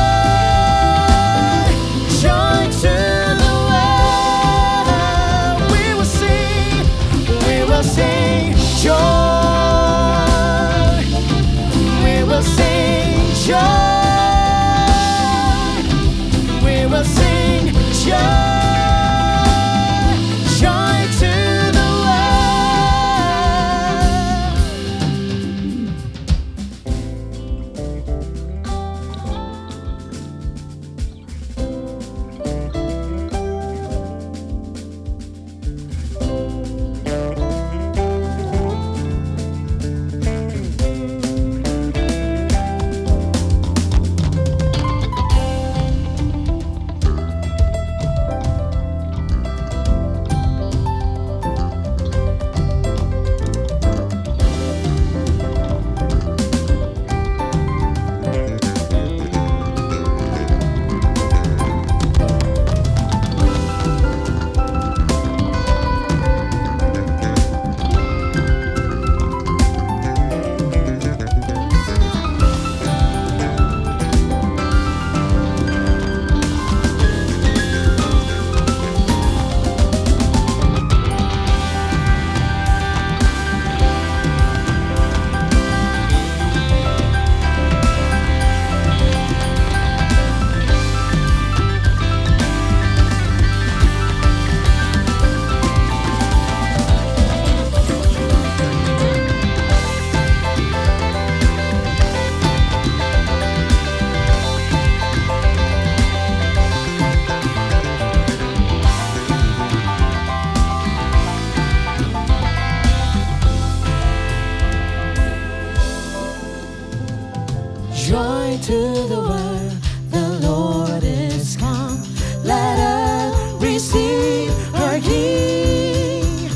Joy to the world, the Lord is come. Let us receive our King.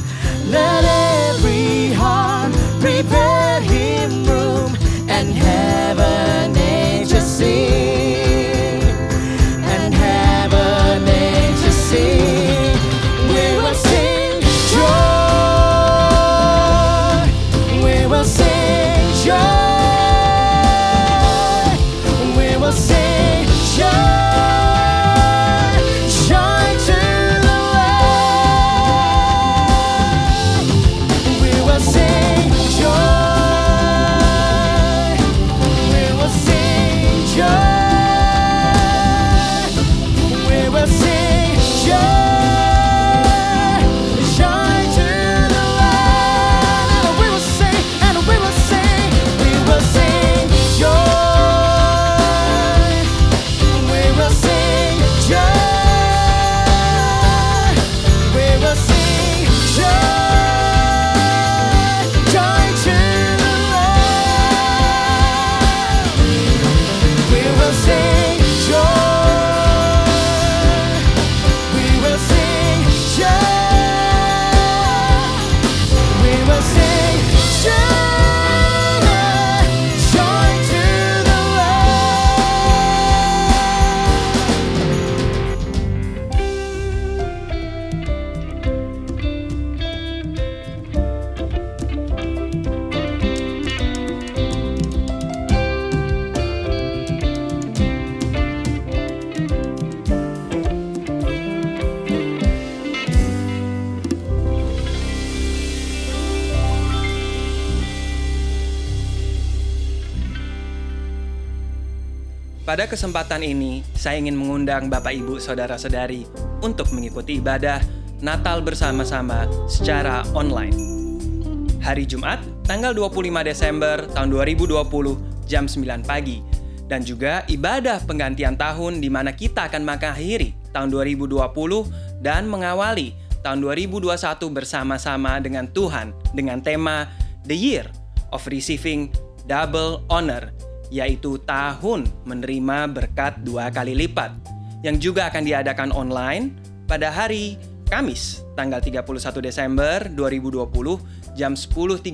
Let every heart prepare Him room, and heaven angels sing, and heaven angels sing. We will sing joy, we will sing joy. Pada kesempatan ini, saya ingin mengundang Bapak Ibu Saudara-saudari untuk mengikuti ibadah Natal bersama-sama secara online. Hari Jumat, tanggal 25 Desember tahun 2020, jam 9 pagi. Dan juga ibadah penggantian tahun di mana kita akan mengakhiri tahun 2020 dan mengawali tahun 2021 bersama-sama dengan Tuhan dengan tema The Year of Receiving Double Honor, yaitu tahun menerima berkat 2 kali lipat. yang juga akan diadakan online pada hari Kamis, tanggal 31 Desember 2020, jam 10.30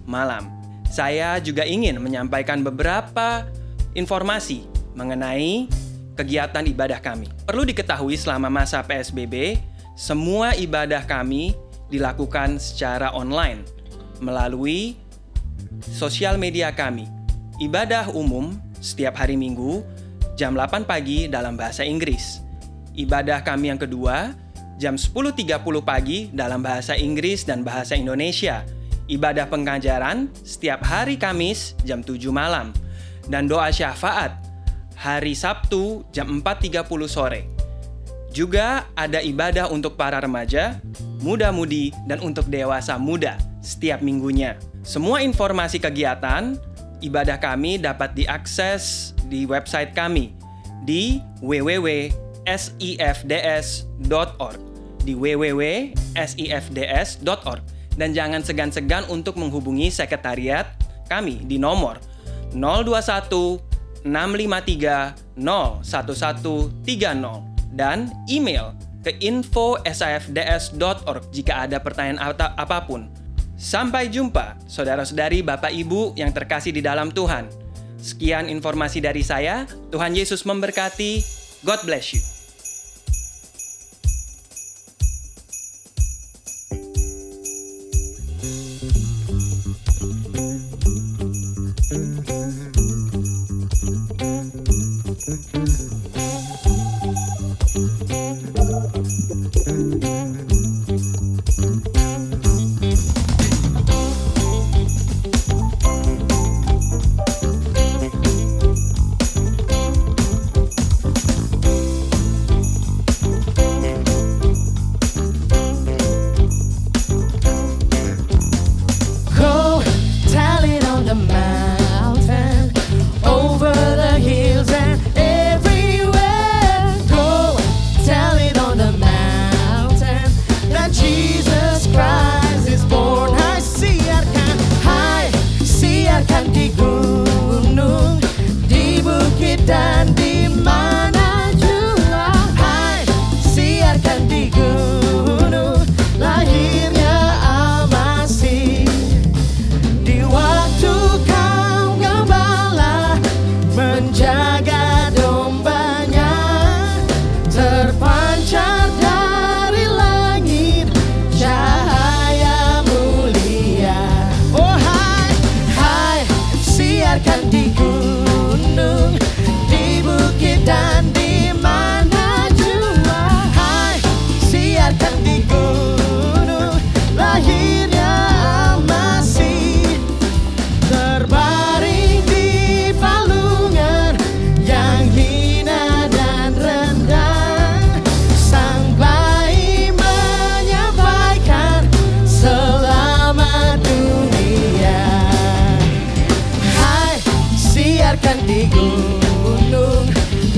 malam. Saya juga ingin menyampaikan beberapa informasi mengenai kegiatan ibadah kami. Perlu diketahui selama masa PSBB, semua ibadah kami dilakukan secara online melalui sosial media kami. Ibadah umum setiap hari Minggu jam 8 pagi dalam bahasa Inggris. Ibadah kami yang kedua jam 10.30 pagi dalam bahasa Inggris dan bahasa Indonesia. Ibadah pengajaran setiap hari Kamis jam 7 malam. Dan doa syafaat hari Sabtu jam 4.30 sore. Juga ada ibadah untuk para remaja, muda-mudi, dan untuk dewasa muda setiap minggunya. Semua informasi kegiatan ibadah kami dapat diakses di website kami di www.sifds.org. Di www.sifds.org. Dan jangan segan-segan untuk menghubungi sekretariat kami di nomor 021 653 01130 dan email ke info@sifds.org jika ada pertanyaan apapun. Sampai jumpa, saudara-saudari, Bapak Ibu yang terkasih di dalam Tuhan. Sekian informasi dari saya. Tuhan Yesus memberkati. God bless you. Go tell it on the mountain, over the hills and everywhere. Go tell it on the mountain that Jesus Christ is born. Hai, siarkan di gunung, di bukit dan di mana jua. Hai, siarkan di gunung, lahirnya Al-Masih. Di waktu kaum gembala menjaga dombanya, terpancar dari langit cahaya mulia. Oh hai, siarkan di gunung, di bukit dan di mana jua. Hai, siarkan di gunung, lahirnya Al-Masih. Terbaring di palungan yang hina dan rendah, sang bayi menyampaikan selamat dunia. Hai, siarkan di gunung,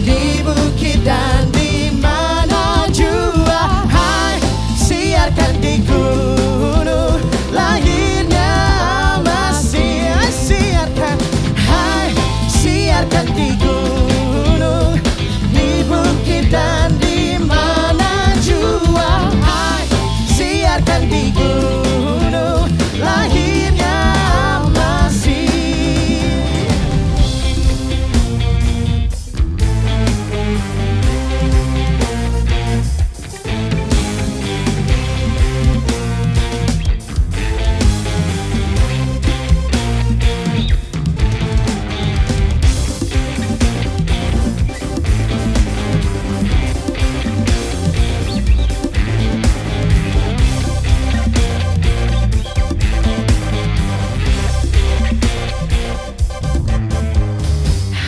di bukit dan di mana jua. Hai, siarkan di gunung, lahirnya Al-Masih. Hai, siarkan di gunung, di bukit dan di mana jua. Hai, siarkan di gunung, lahirnya Al-Masih.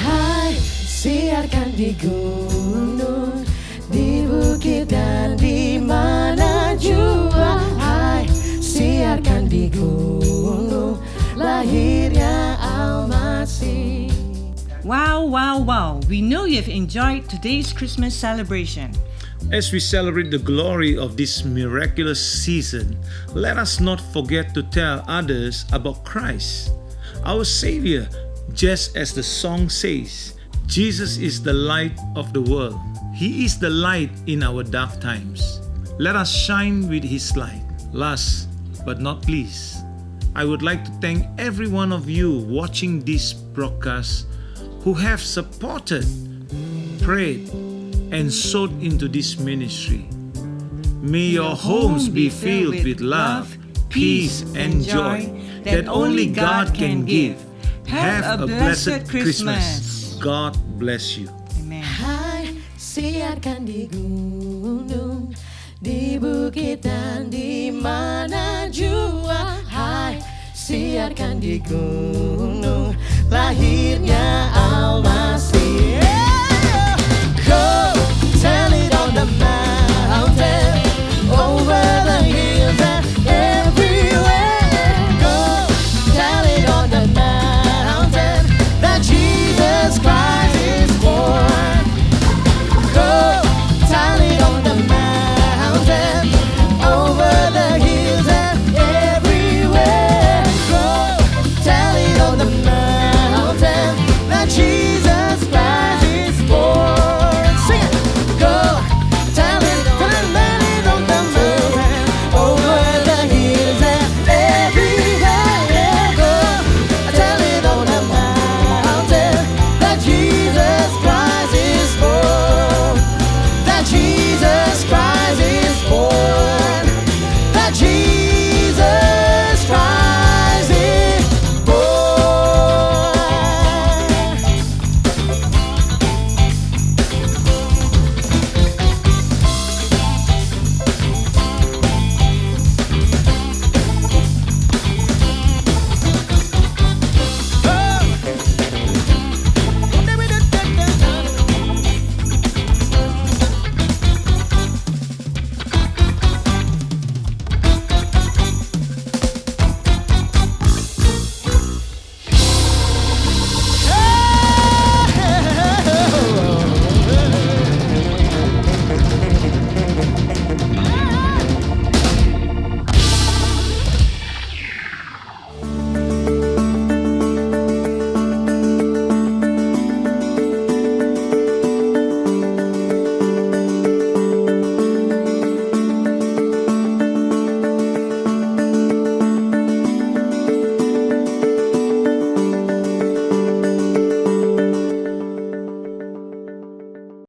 Hai, siarkan di gunung, di bukit dan di mana jua. Hai, siarkan di gunung, lahirnya Al-Masih. Wow, wow, wow. We know you've enjoyed today's Christmas celebration. As we celebrate the glory of this miraculous season, let us not forget to tell others about Christ, our Savior. Just as the song says, Jesus is the light of the world. He is the light in our dark times. Let us shine with His light. Last but not least, I would like to thank every one of you watching this broadcast who have supported, prayed, and sowed into this ministry. May your homes be filled with love, peace, and joy that only God can give. Have a blessed Christmas. God bless you. Amen. Hai, siarkan di gunung, di bukit dan di mana jua. Hai, siarkan di gunung, lahirnya